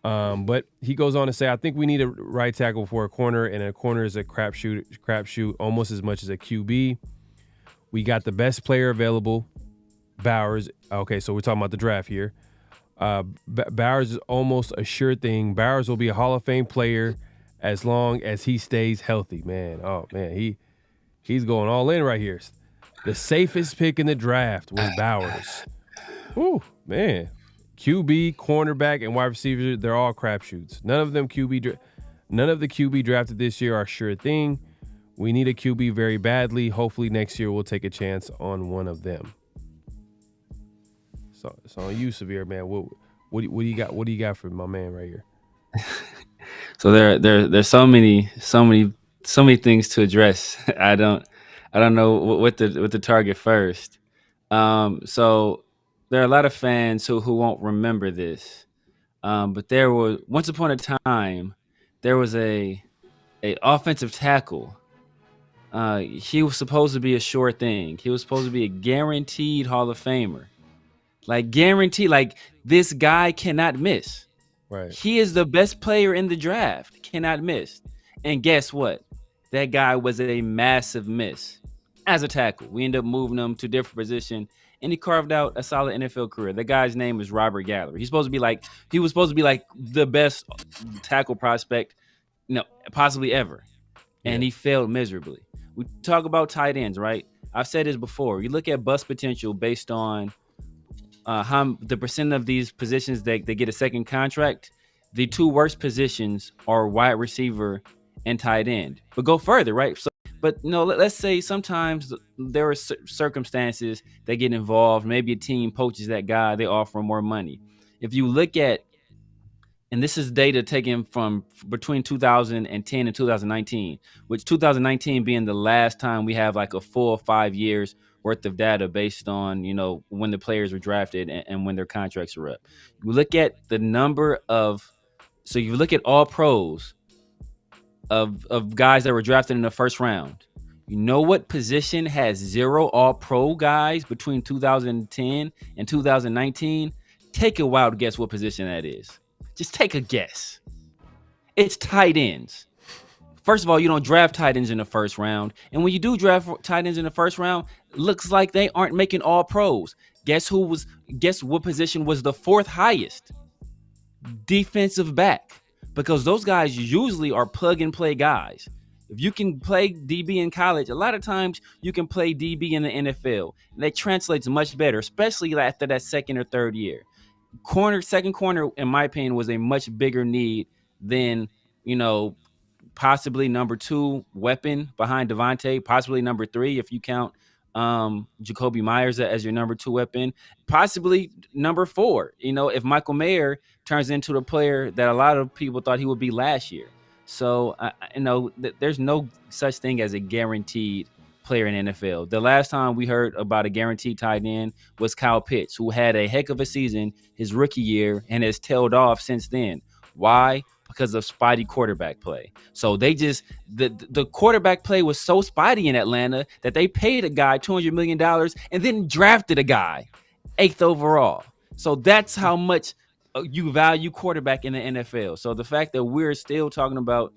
But he goes on to say, I think we need a right tackle for a corner, and a corner is a crapshoot almost as much as a QB. We got the best player available, Bowers. Okay, so we're talking about the draft here. Bowers is almost a sure thing. Bowers will be a Hall of Fame player as long as he stays healthy, man. Oh, man, He's going all in right here. The safest pick in the draft was Bowers. Ooh, man. QB, cornerback, and wide receiver, they're all crapshoots. None of the QB drafted this year are sure thing. We need a QB very badly. Hopefully next year we'll take a chance on one of them. So it's on you, Severe, man. What do you got? What do you got for my man right here? So there's so many things to address. I don't know what the target first. So there are a lot of fans who won't remember this. But there was once upon a time there was a offensive tackle. He was supposed to be a sure thing. He was supposed to be a guaranteed Hall of Famer. Like guaranteed, like this guy cannot miss. Right. He is the best player in the draft, cannot miss. And guess what? That guy was a massive miss as a tackle. We ended up moving him to a different position, and he carved out a solid NFL career. The guy's name is Robert Gallery. He was supposed to be like the best tackle prospect, possibly ever. And he failed miserably. We talk about tight ends, right? I've said this before. You look at bust potential based on how the percent of these positions that they get a second contract. The two worst positions are wide receiver and tight end. But go further, right? So, but let's say sometimes there are circumstances that get involved. Maybe a team poaches that guy, they offer him more money. If you look at, and this is data taken from between 2010 and 2019, which 2019 being the last time we have like a full 5 years worth of data based on, when the players were drafted and when their contracts were up. You look at the number of, so you look at all pros of guys that were drafted in the first round. You know what position has 0 all pro guys between 2010 and 2019? Take a wild guess what position that is. Just take a guess. It's tight ends. First of all, you don't draft tight ends in the first round. And when you do draft tight ends in the first round, looks like they aren't making all pros. Guess what position was the 4th highest? Defensive back. Because those guys usually are plug and play guys. If you can play DB in college, a lot of times you can play DB in the NFL. And that translates much better, especially after that second or third year. Second corner, in my opinion, was a much bigger need than, possibly number 2 weapon behind Devontae, possibly number 3 if you count Jacoby Myers as your number 2 weapon, possibly number 4. If Michael Mayer turns into the player that a lot of people thought he would be last year. So, there's no such thing as a guaranteed player in the NFL. The last time we heard about a guaranteed tight end was Kyle Pitts, who had a heck of a season his rookie year and has tailed off since then. Why? Because of spotty quarterback play. So they just, the quarterback play was so spotty in Atlanta that they paid a guy $200 million and then drafted a guy 8th overall. So that's how much you value quarterback in the NFL. So the fact that we're still talking about,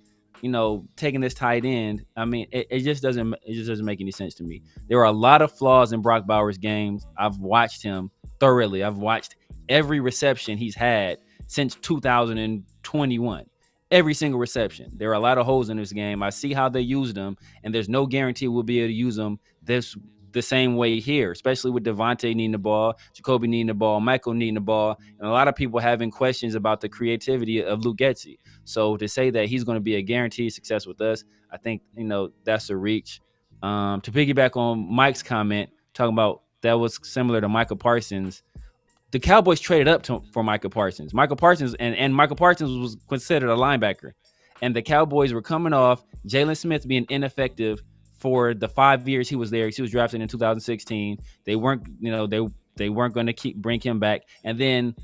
taking this tight end, I mean, it just doesn't make any sense to me. There are a lot of flaws in Brock Bowers' games. I've watched him thoroughly. I've watched every reception he's had since 2021. Every single reception. There are a lot of holes in this game. I see how they used them, and there's no guarantee we'll be able to use them the same way here, especially with Devontae needing the ball, Jacoby needing the ball, Michael needing the ball, and a lot of people having questions about the creativity of Luke Getsy. So to say that he's going to be a guaranteed success with us, I think, that's a reach. To piggyback on Mike's comment, talking about that was similar to Micah Parsons, the Cowboys traded up for Micah Parsons. Michael Parsons was considered a linebacker. And the Cowboys were coming off Jalen Smith being ineffective for the 5 years he was there. He was drafted in 2016. They weren't, they weren't going to bring him back. And then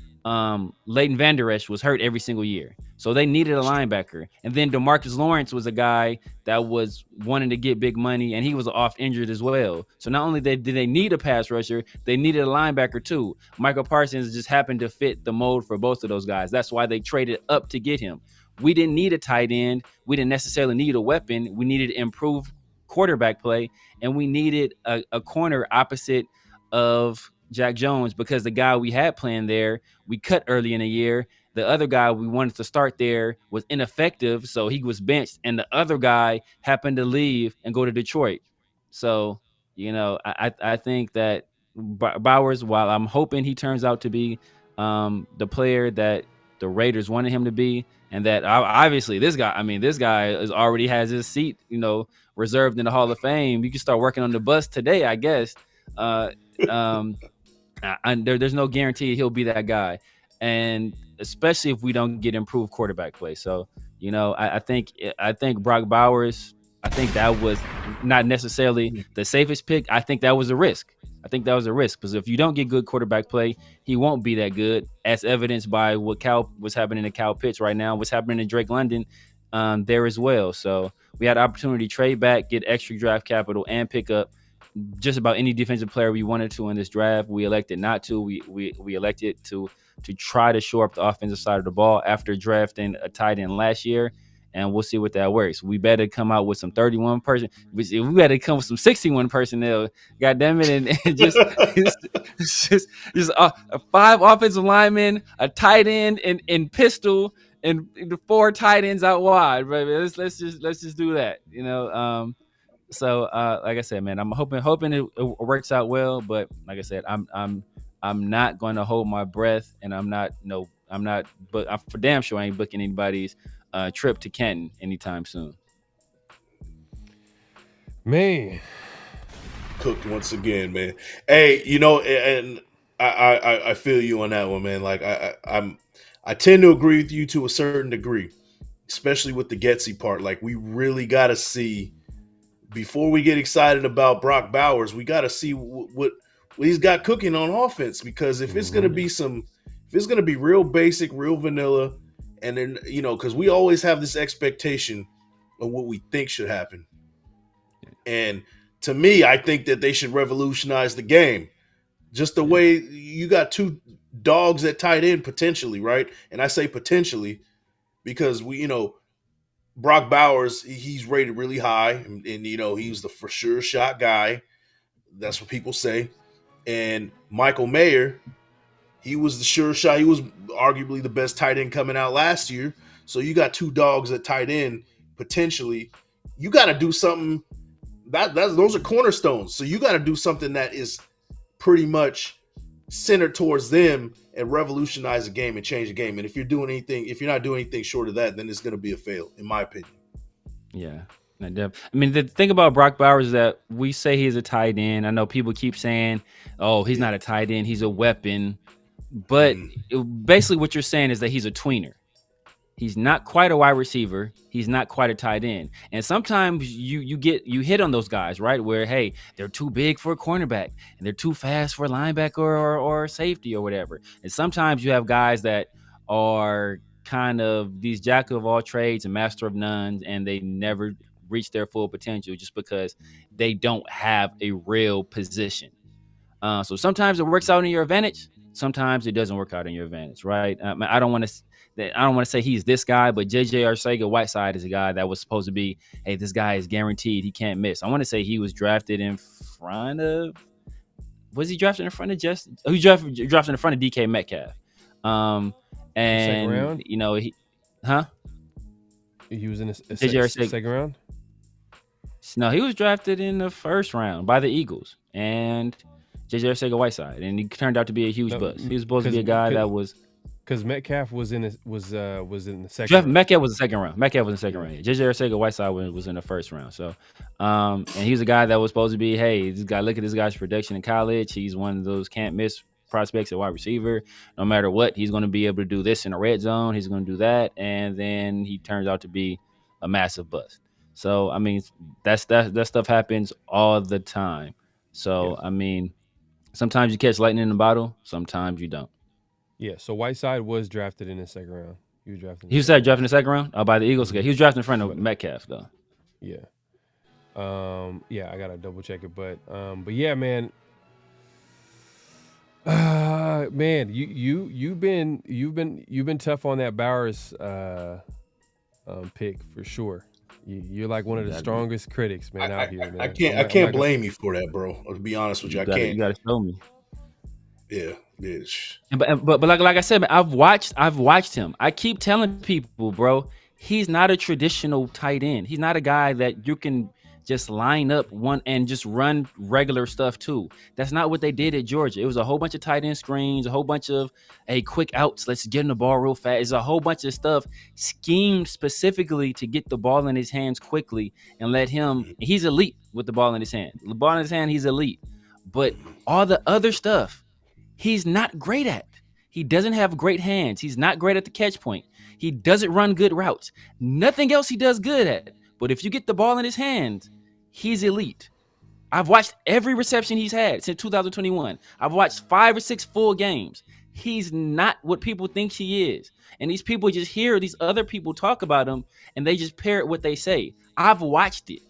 Leighton Vander Esch was hurt every single year. So they needed a linebacker. And then DeMarcus Lawrence was a guy that was wanting to get big money, and he was off injured as well. So not only did they need a pass rusher, they needed a linebacker too. Michael Parsons just happened to fit the mold for both of those guys. That's why they traded up to get him. We didn't need a tight end. We didn't necessarily need a weapon. We needed improved quarterback play, and we needed a corner opposite of Jack Jones, because the guy we had playing there, we cut early in the year. The other guy we wanted to start there was ineffective, so he was benched, and the other guy happened to leave and go to Detroit. So, I think that Bowers, while I'm hoping he turns out to be the player that the Raiders wanted him to be, and that obviously this guy already has his seat, reserved in the Hall of Fame. You can start working on the bus today, I guess. There's no guarantee he'll be that guy, and especially if we don't get improved quarterback play. So, I think Brock Bowers. I think that was not necessarily the safest pick. I think that was a risk. Because if you don't get good quarterback play, he won't be that good, as evidenced by what's happening to Cal Pitts right now, what's happening to Drake London there as well. So we had opportunity to trade back, get extra draft capital, and pick up just about any defensive player we wanted to in this draft. We elected not to. We elected to try to shore up the offensive side of the ball after drafting a tight end last year. And we'll see what that works. We better come out with some 31 person. We better come with some 61 personnel. God damn it! And just 5 offensive linemen, a tight end, and pistol, and the 4 tight ends out wide. Baby. Let's just do that. So like I said, man, I'm hoping it works out well. But like I said, I'm not going to hold my breath, and I'm not. But I'm for damn sure I ain't booking anybody's trip to Canton anytime soon. Man, cooked once again, man. Hey, and I feel you on that one, man. Like I tend to agree with you to a certain degree, especially with the Getsy part. Like we really got to see before we get excited about Brock Bowers. We got to see what he's got cooking on offense, because if it's gonna be real basic, real vanilla. And then, because we always have this expectation of what we think should happen. And to me, I think that they should revolutionize the game. Just the way you got 2 dogs at tight end potentially, right? And I say potentially because Brock Bowers, he's rated really high. And he was the for sure shot guy. That's what people say. And Michael Mayer, he was the sure shot. He was arguably the best tight end coming out last year. So you got 2 dogs at tight end potentially. You got to do something. Those are cornerstones. So you got to do something that is pretty much centered towards them and revolutionize the game and change the game. And if you're not doing anything short of that, then it's going to be a fail, in my opinion. Yeah. I mean, the thing about Brock Bowers is that we say he's a tight end. I know people keep saying, "Oh, he's not a tight end; he's a weapon." But basically what you're saying is that he's a tweener. He's not quite a wide receiver. He's not quite a tight end. And sometimes you hit on those guys, right? Where, hey, they're too big for a cornerback and they're too fast for a linebacker or safety or whatever. And sometimes you have guys that are kind of these jack of all trades and master of none, and they never reach their full potential just because they don't have a real position. So sometimes it works out in your advantage. Sometimes it doesn't work out in your advantage, right? I don't want to say he's this guy, but JJ Arcega-Whiteside is a guy that was supposed to be, hey, this guy is guaranteed, he can't miss. I want to say he was drafted in front of, was he drafted in front of Justin? Oh, he drafted in front of DK Metcalf. And second round? He was in the second round? No, he was drafted in the first round by the Eagles. And JJ Arcega-Whiteside, and he turned out to be a huge bust. He was supposed to be a guy that was because Metcalf was in the second round. Metcalf was the second round. JJ Arcega-Whiteside was in the first round. So, and he was a guy that was supposed to be, hey, this guy, look at this guy's production in college. He's one of those can't miss prospects at wide receiver. No matter what, he's going to be able to do this in the red zone. He's going to do that, and then he turns out to be a massive bust. So, I mean, that stuff happens all the time. So, I mean, sometimes you catch lightning in the bottle. Sometimes you don't. Yeah. So Whiteside was drafted in the second round. He was drafted. He was drafted in the second round by the Eagles. Okay, he was drafted in front of Metcalf though. Yeah. Yeah, I gotta double check it, but yeah, man. Man, you've been tough on that Bowers pick for sure. You're like one of the strongest critics, man, out here, man. I can't blame you for that, bro. To be honest with you, You gotta show me. Yeah, bitch. But like I said, man, I've watched him. I keep telling people, bro, he's not a traditional tight end. He's not a guy that you can just line up one and just run regular stuff too. That's not what they did at Georgia. It was a whole bunch of tight end screens, a whole bunch of quick outs. Let's get in the ball real fast. It's a whole bunch of stuff schemed specifically to get the ball in his hands quickly and let him. He's elite with the ball in his hand. The ball in his hand, he's elite. But all the other stuff, he's not great at. He doesn't have great hands. He's not great at the catch point. He doesn't run good routes. Nothing else he does good at. But if you get the ball in his hands, he's elite. I've watched every reception he's had since 2021. I've watched 5 or 6 full games. He's not what people think he is. And these people just hear these other people talk about him and they just parrot what they say. I've watched it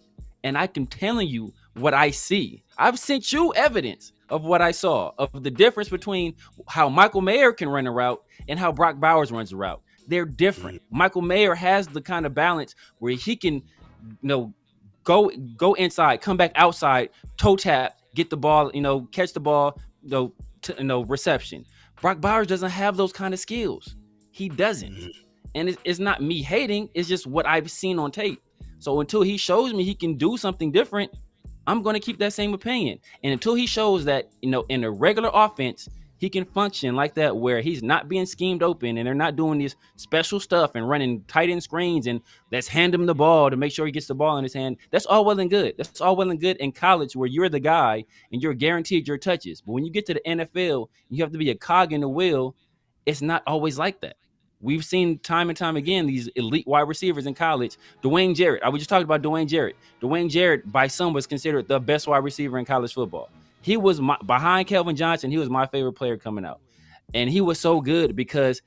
and I can tell you what I see. I've sent you evidence of what I saw, of the difference between how Michael Mayer can run a route and how Brock Bowers runs a route. They're different. Michael Mayer has the kind of balance where he can, go inside, come back outside, toe tap, get the ball, catch the ball, reception. Brock Bowers doesn't have those kind of skills. He doesn't. And it's not me hating. It's just what I've seen on tape. So until he shows me he can do something different, I'm going to keep that same opinion. And until he shows that, in a regular offense, he can function like that where he's not being schemed open and they're not doing this special stuff and running tight end screens and let's hand him the ball to make sure he gets the ball in his hand. That's all well and good. That's all well and good in college where you're the guy and you're guaranteed your touches. But when you get to the NFL, you have to be a cog in the wheel. It's not always like that. We've seen time and time again these elite wide receivers in college. Dwayne Jarrett. I was just talking about Dwayne Jarrett. Dwayne Jarrett, by some, was considered the best wide receiver in college football. He was behind Kelvin Johnson. He was my favorite player coming out. And he was so good because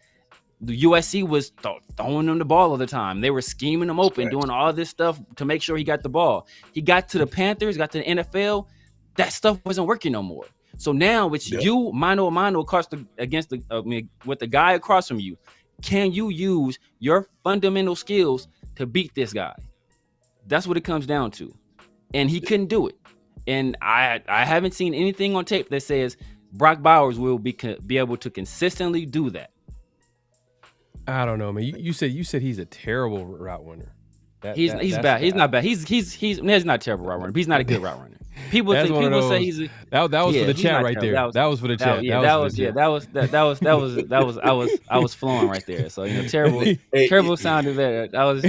the USC was throwing him the ball all the time. They were scheming him open, doing all this stuff to make sure he got the ball. He got to the Panthers, got to the NFL. That stuff wasn't working no more. So now it's you, mano a mano, with the guy across from you. Can you use your fundamental skills to beat this guy? That's what it comes down to. And he couldn't do it. And I haven't seen anything on tape that says Brock Bowers will be able to consistently do that. I don't know, man. You said he's a terrible route runner. He's bad. He's not bad. He's not a terrible route runner, but he's not a good route runner. People say he's that was for the chat right there. That was for the chat. I was flowing right there. So terrible sounded better. I was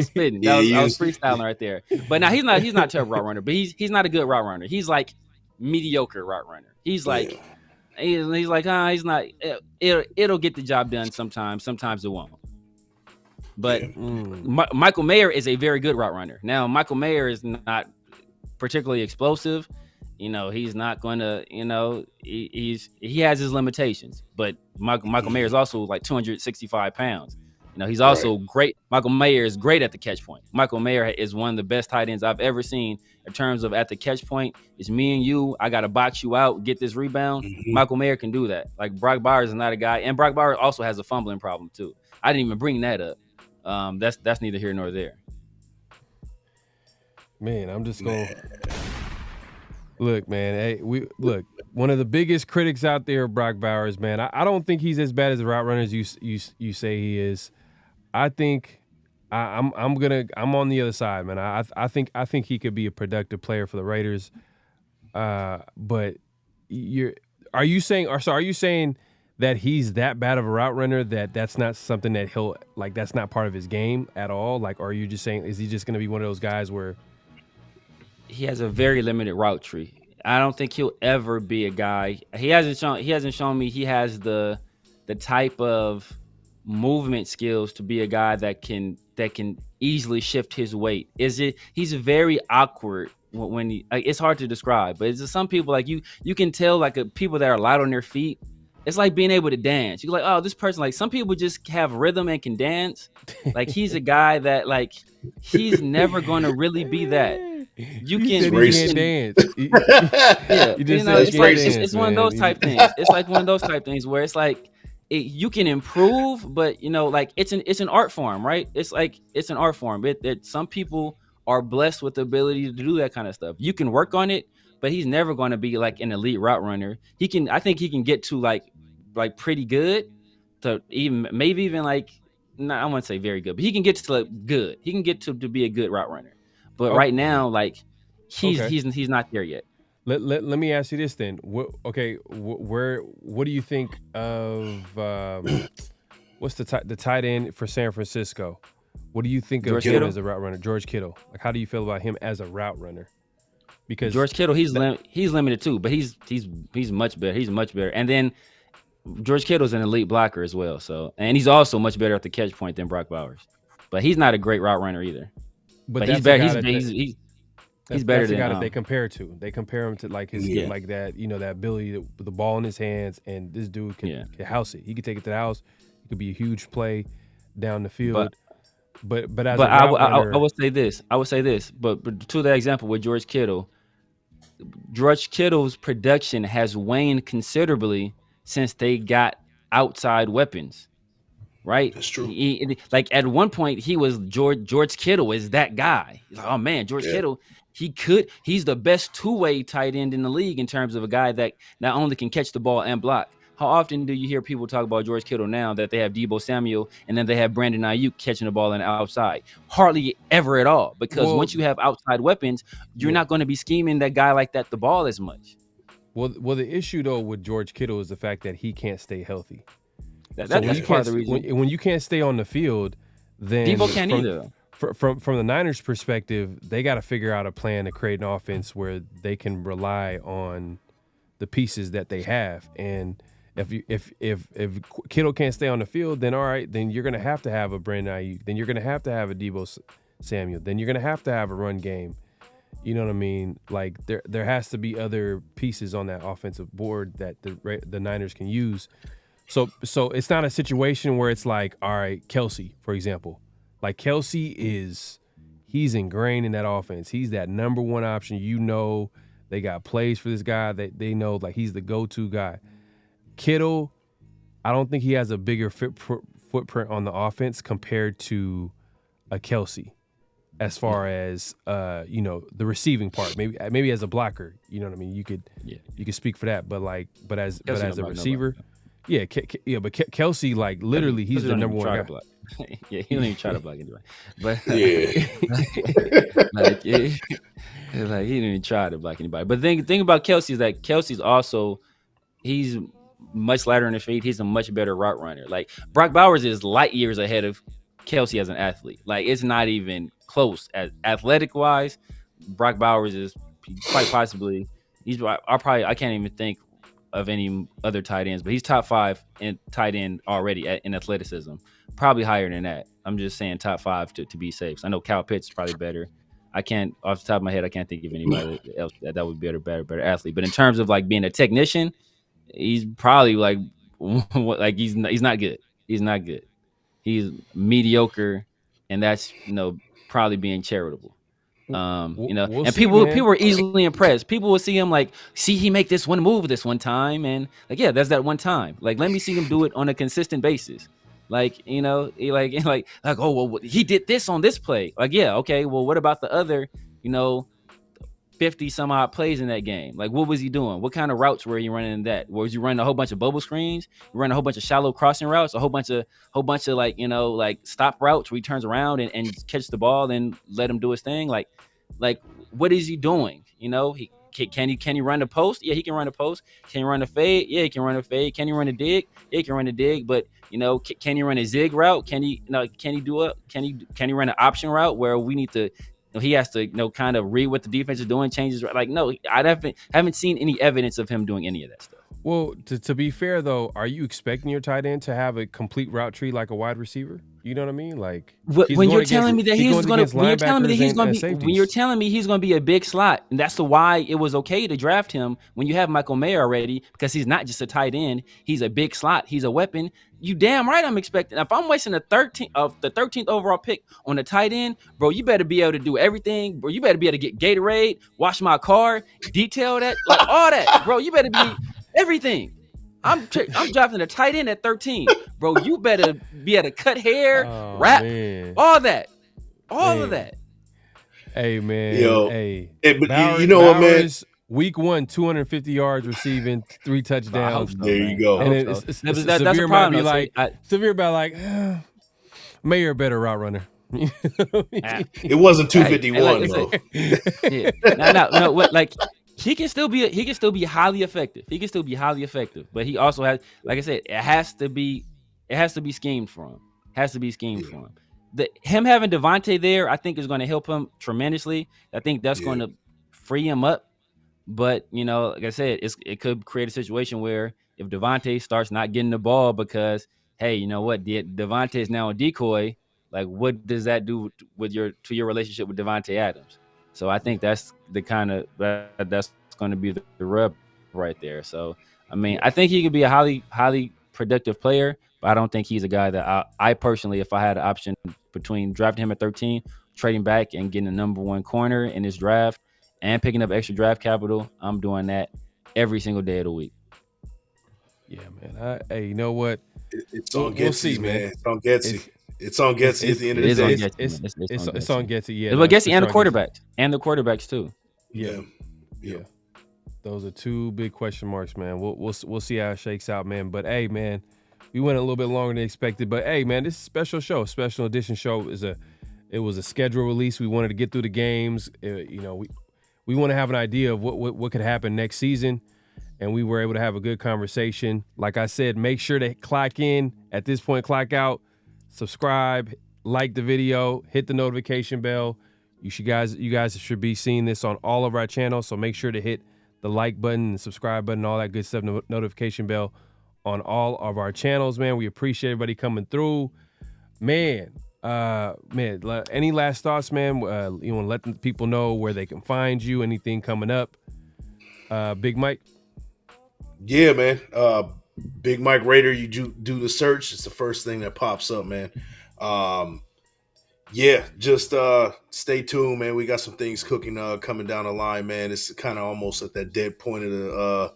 spitting. I was freestyling right there. But now he's not a terrible route runner, but he's not a good route runner. He's like mediocre route runner. He's like he's not. It'll get the job done sometimes. Sometimes it won't. But Michael Mayer is a very good route runner. Now, Michael Mayer is not particularly explosive. He's not going to, he has his limitations. But Michael Mayer is also like 265 pounds. He's also great. Michael Mayer is great at the catch point. Michael Mayer is one of the best tight ends I've ever seen in terms of at the catch point. It's me and you. I got to box you out, get this rebound. Michael Mayer can do that. Like Brock Bowers is not a guy. And Brock Bowers also has a fumbling problem too. I didn't even bring that up. That's neither here nor there. Man, I'm just going. Look, man. Hey, one of the biggest critics out there, Brock Bowers, man. I don't think he's as bad as the route runners you say he is. I think I'm on the other side, man. I think he could be a productive player for the Raiders. But are you saying that he's that bad of a route runner that's not something that he'll like, that's not part of his game at all? Like, or are you just saying, is he just going to be one of those guys where he has a very limited route tree? I don't think he'll ever be a guy. He hasn't shown me he has the type of movement skills to be a guy that can easily shift his weight. He's very awkward when he, like, it's hard to describe, but it's just some people, like you can tell, like, people that are light on their feet. It's like being able to dance. You're like, oh, this person, like, some people just have rhythm and can dance. Like, he's a guy that, like, he's never going to really be that. You can dance. It's one of those type things. It's like one of those type things where it's like you can improve, but like it's an art form, right? It's like it's an art form. Some people are blessed with the ability to do that kind of stuff. You can work on it, but he's never going to be like an elite route runner. I think he can get to like pretty good, to even like, I wouldn't say very good, but he can get to like good. He can get to be a good route runner. But right now, like he's not there yet. Let me ask you this then. What do you think of what's the tight end for San Francisco? What do you think of him as a route runner, George Kittle? Like, how do you feel about him as a route runner? Because George Kittle, he's limited too, but he's much better. He's much better. And then George Kittle's an elite blocker as well. So, and he's also much better at the catch point than Brock Bowers. But he's not a great route runner either. But he's better. He's better than the guy that they compare to. They compare him to like his like that, that ability with the ball in his hands, and this dude can house it. He could take it to the house. It could be a huge play down the field. But I would say this. But to that example with George Kittle's production has waned considerably since they got outside weapons. Right? That's true. Like at one point, he was George Kittle is that guy. He's like, oh man, George Kittle, he's the best two-way tight end in the league in terms of a guy that not only can catch the ball and block. How often do you hear people talk about George Kittle now that they have Deebo Samuel and then they have Brandon Ayuk catching the ball on the outside? Hardly ever at all, because once you have outside weapons, you're not going to be scheming that guy like that the ball as much. Well, the issue though with George Kittle is the fact that he can't stay healthy. That's part of the reason. When you can't stay on the field, then Deebo can't either. From the Niners' perspective, they got to figure out a plan to create an offense where they can rely on the pieces that they have. And if Kittle can't stay on the field, then all right, then you're gonna have to have a Brandon Ayuk. Then you're gonna have to have a Deebo Samuel. Then you're gonna have to have a run game. You know what I mean? Like there has to be other pieces on that offensive board that the Niners can use. So it's not a situation where it's like, all right, Kelsey, for example. Like Kelsey he's ingrained in that offense. He's that number one option. They got plays for this guy. They know like he's the go-to guy. Kittle, I don't think he has a bigger footprint on the offense compared to a Kelsey, as far as the receiving part. Maybe as a blocker, you know what I mean. You could speak for that, but as a receiver. But Kelsey, like literally, he's the number one guy. He don't even try to block anybody. But he didn't even try to block anybody. But the thing about Kelsey is that Kelsey's also he's much lighter in the feet. He's a much better route runner. Like Brock Bowers is light years ahead of Kelsey as an athlete. Like it's not even close. As athletic wise, Brock Bowers is quite possibly I can't even think of any other tight ends, but he's top 5 in tight end already in athleticism. Probably higher than that. I'm just saying top 5 to be safe. So I know Kyle Pitts is probably better. I can't, off the top of my head, I can't think of anybody else that would be a better athlete. But in terms of like being a technician, he's probably like he's not good. He's not good. He's mediocre, and that's probably being charitable. And people are easily impressed. People will see him like, see he make this one move this one time, and like, yeah, that's that one time. Like, let me see him do it on a consistent basis. Like, oh well, he did this on this play. Like, yeah, okay, well, what about the other, 50 some odd plays in that game? Like, what was he doing? What kind of routes were you running in that? Was you running a whole bunch of bubble screens? You running a whole bunch of shallow crossing routes? A whole bunch of like stop routes where he turns around and catch the ball and let him do his thing? Like what is he doing? Can he run the post? Yeah, he can run the post. Can he run the fade? Yeah, he can run the fade. Can he run the dig? Yeah, he can run the dig. But can he run a zig route? Can he run an option route where we need to? He has to kind of read what the defense is doing, changes. Like, no, I haven't seen any evidence of him doing any of that stuff. Well, to be fair though, are you expecting your tight end to have a complete route tree like a wide receiver? You know what I mean? Like when you're telling me he's going to be a big slot, and that's why it was okay to draft him when you have Michael Mayer already, because he's not just a tight end, he's a big slot, he's a weapon. You damn right I'm expecting. If I'm wasting the 13th overall pick on a tight end, bro, you better be able to do everything, bro. You better be able to get Gatorade, wash my car, detail that, like all that, bro. You better be everything. I'm drafting a tight end at 13, bro. You better be able to cut hair, rap, all that, of that. Hey man, but Bowers, you know what, man? Week 1, 250 yards receiving, 3 touchdowns. There you go. And that's a problem. Severe might be like, Mayer a better route runner. It wasn't 251 though. No. What like he can still be highly effective. He can still be highly effective, but he also has, like I said, it has to be schemed for him. For him. Him having Devontae there, I think, is going to help him tremendously. I think that's going to free him up. But, like I said, it could create a situation where if Devontae starts not getting the ball because, hey, you know what, Devontae is now a decoy, like what does that do with your relationship with Devontae Adams? So I think that's the kind of that's going to be the rub right there. So, I mean, I think he could be a highly, highly productive player, but I don't think he's a guy that I personally, if I had an option between drafting him at 13, trading back and getting a number one corner in this draft, and picking up extra draft capital, I'm doing that every single day of the week. Yeah, man. Hey, you know what? It's on Getsy, man. It's on Getsy. It's on Getsy at the end of the day. It's on Getsy. Yeah, but Getsy and the quarterbacks, too. Yeah. Those are two big question marks, man. We'll see how it shakes out, man. But hey, man, we went a little bit longer than expected. But hey, man, this is a special show. Special edition show it was a schedule release. We wanted to get through the games. We want to have an idea of what could happen next season, and we were able to have a good conversation. Like I said, make sure to clock in at this point, clock out, subscribe, like the video, hit the notification bell. You guys should be seeing this on all of our channels, so make sure to hit the like button and subscribe button, all that good stuff, notification bell on all of our channels, man. We appreciate everybody coming through, man. Any last thoughts, man? You want to let the people know where they can find you, anything coming up? Big Mike? Yeah, man. Big Mike Raider, you do the search. It's the first thing that pops up, man. Just stay tuned, man. We got some things cooking coming down the line, man. It's kind of almost at that dead point of the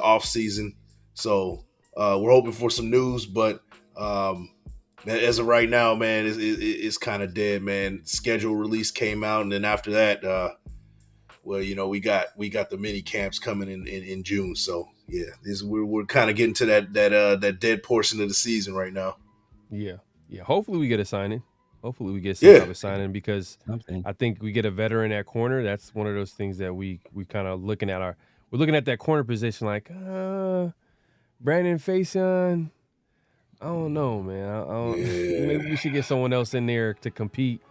off season. So we're hoping for some news, but as of right now, man, it's kind of dead, man. Schedule release came out, and then after that, we got the mini camps coming in June. So yeah, we're kind of getting to that dead portion of the season right now. Yeah. Hopefully we get a signing. Hopefully we get some type of signing, because I think we get a veteran at corner. That's one of those things that we kind of looking at that corner position like Brandon Faison. I don't know, man. Maybe we should get someone else in there to compete.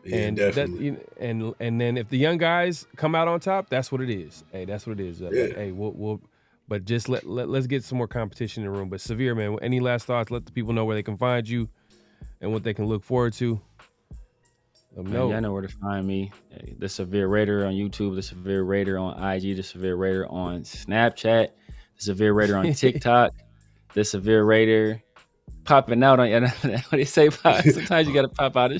Yeah, and definitely. And then if the young guys come out on top, that's what it is. Hey, that's what it is. Yeah. Hey, we'll but just let's get some more competition in the room. But Severe, man, any last thoughts? Let the people know where they can find you and what they can look forward to. Y'all know where to find me. The Severe Raider on YouTube, the Severe Raider on IG, the Severe Raider on Snapchat, the Severe Raider on TikTok, the Severe Raider popping out on what they say. Sometimes you got to pop out.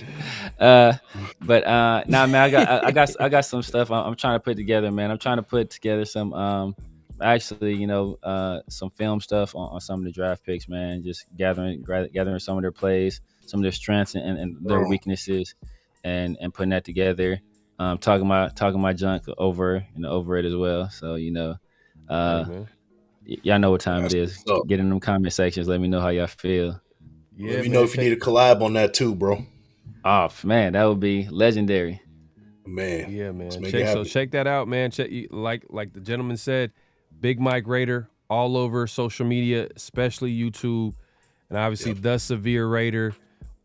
Man, I got some stuff I'm trying to put together, man. I'm trying to put together some some film stuff on some of the draft picks, man. Just gathering some of their plays, some of their strengths and their weaknesses, and putting that together. Talking my junk over it as well. So y'all know what time it is. Get in them comment sections. Let me know how y'all feel. Yeah, let me know if you need a collab on that too, bro. Oh man, that would be legendary. Man, yeah, man. Check that out, man. Like the gentleman said, Big Mike Raider all over social media, especially YouTube, and obviously the Severe Raider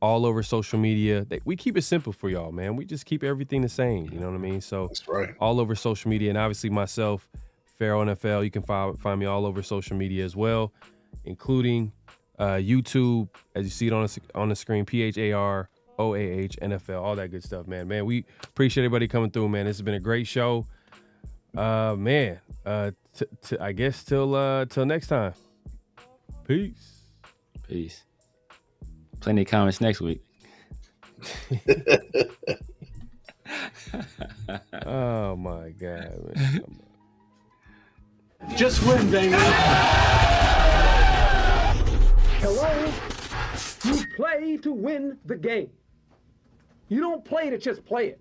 all over social media. We keep it simple for y'all, man. We just keep everything the same. You know what I mean? So that's right. All over social media, and obviously myself, PharoahNFL. You can find me all over social media as well, including YouTube, as you see it on the screen, PharoahNFL, all that good stuff, man. Man, we appreciate everybody coming through, man. This has been a great show, man. I guess till next time. Peace. Plenty of comments next week. Oh my God, man. Just win, baby. Hello? You play to win the game. You don't play to just play it.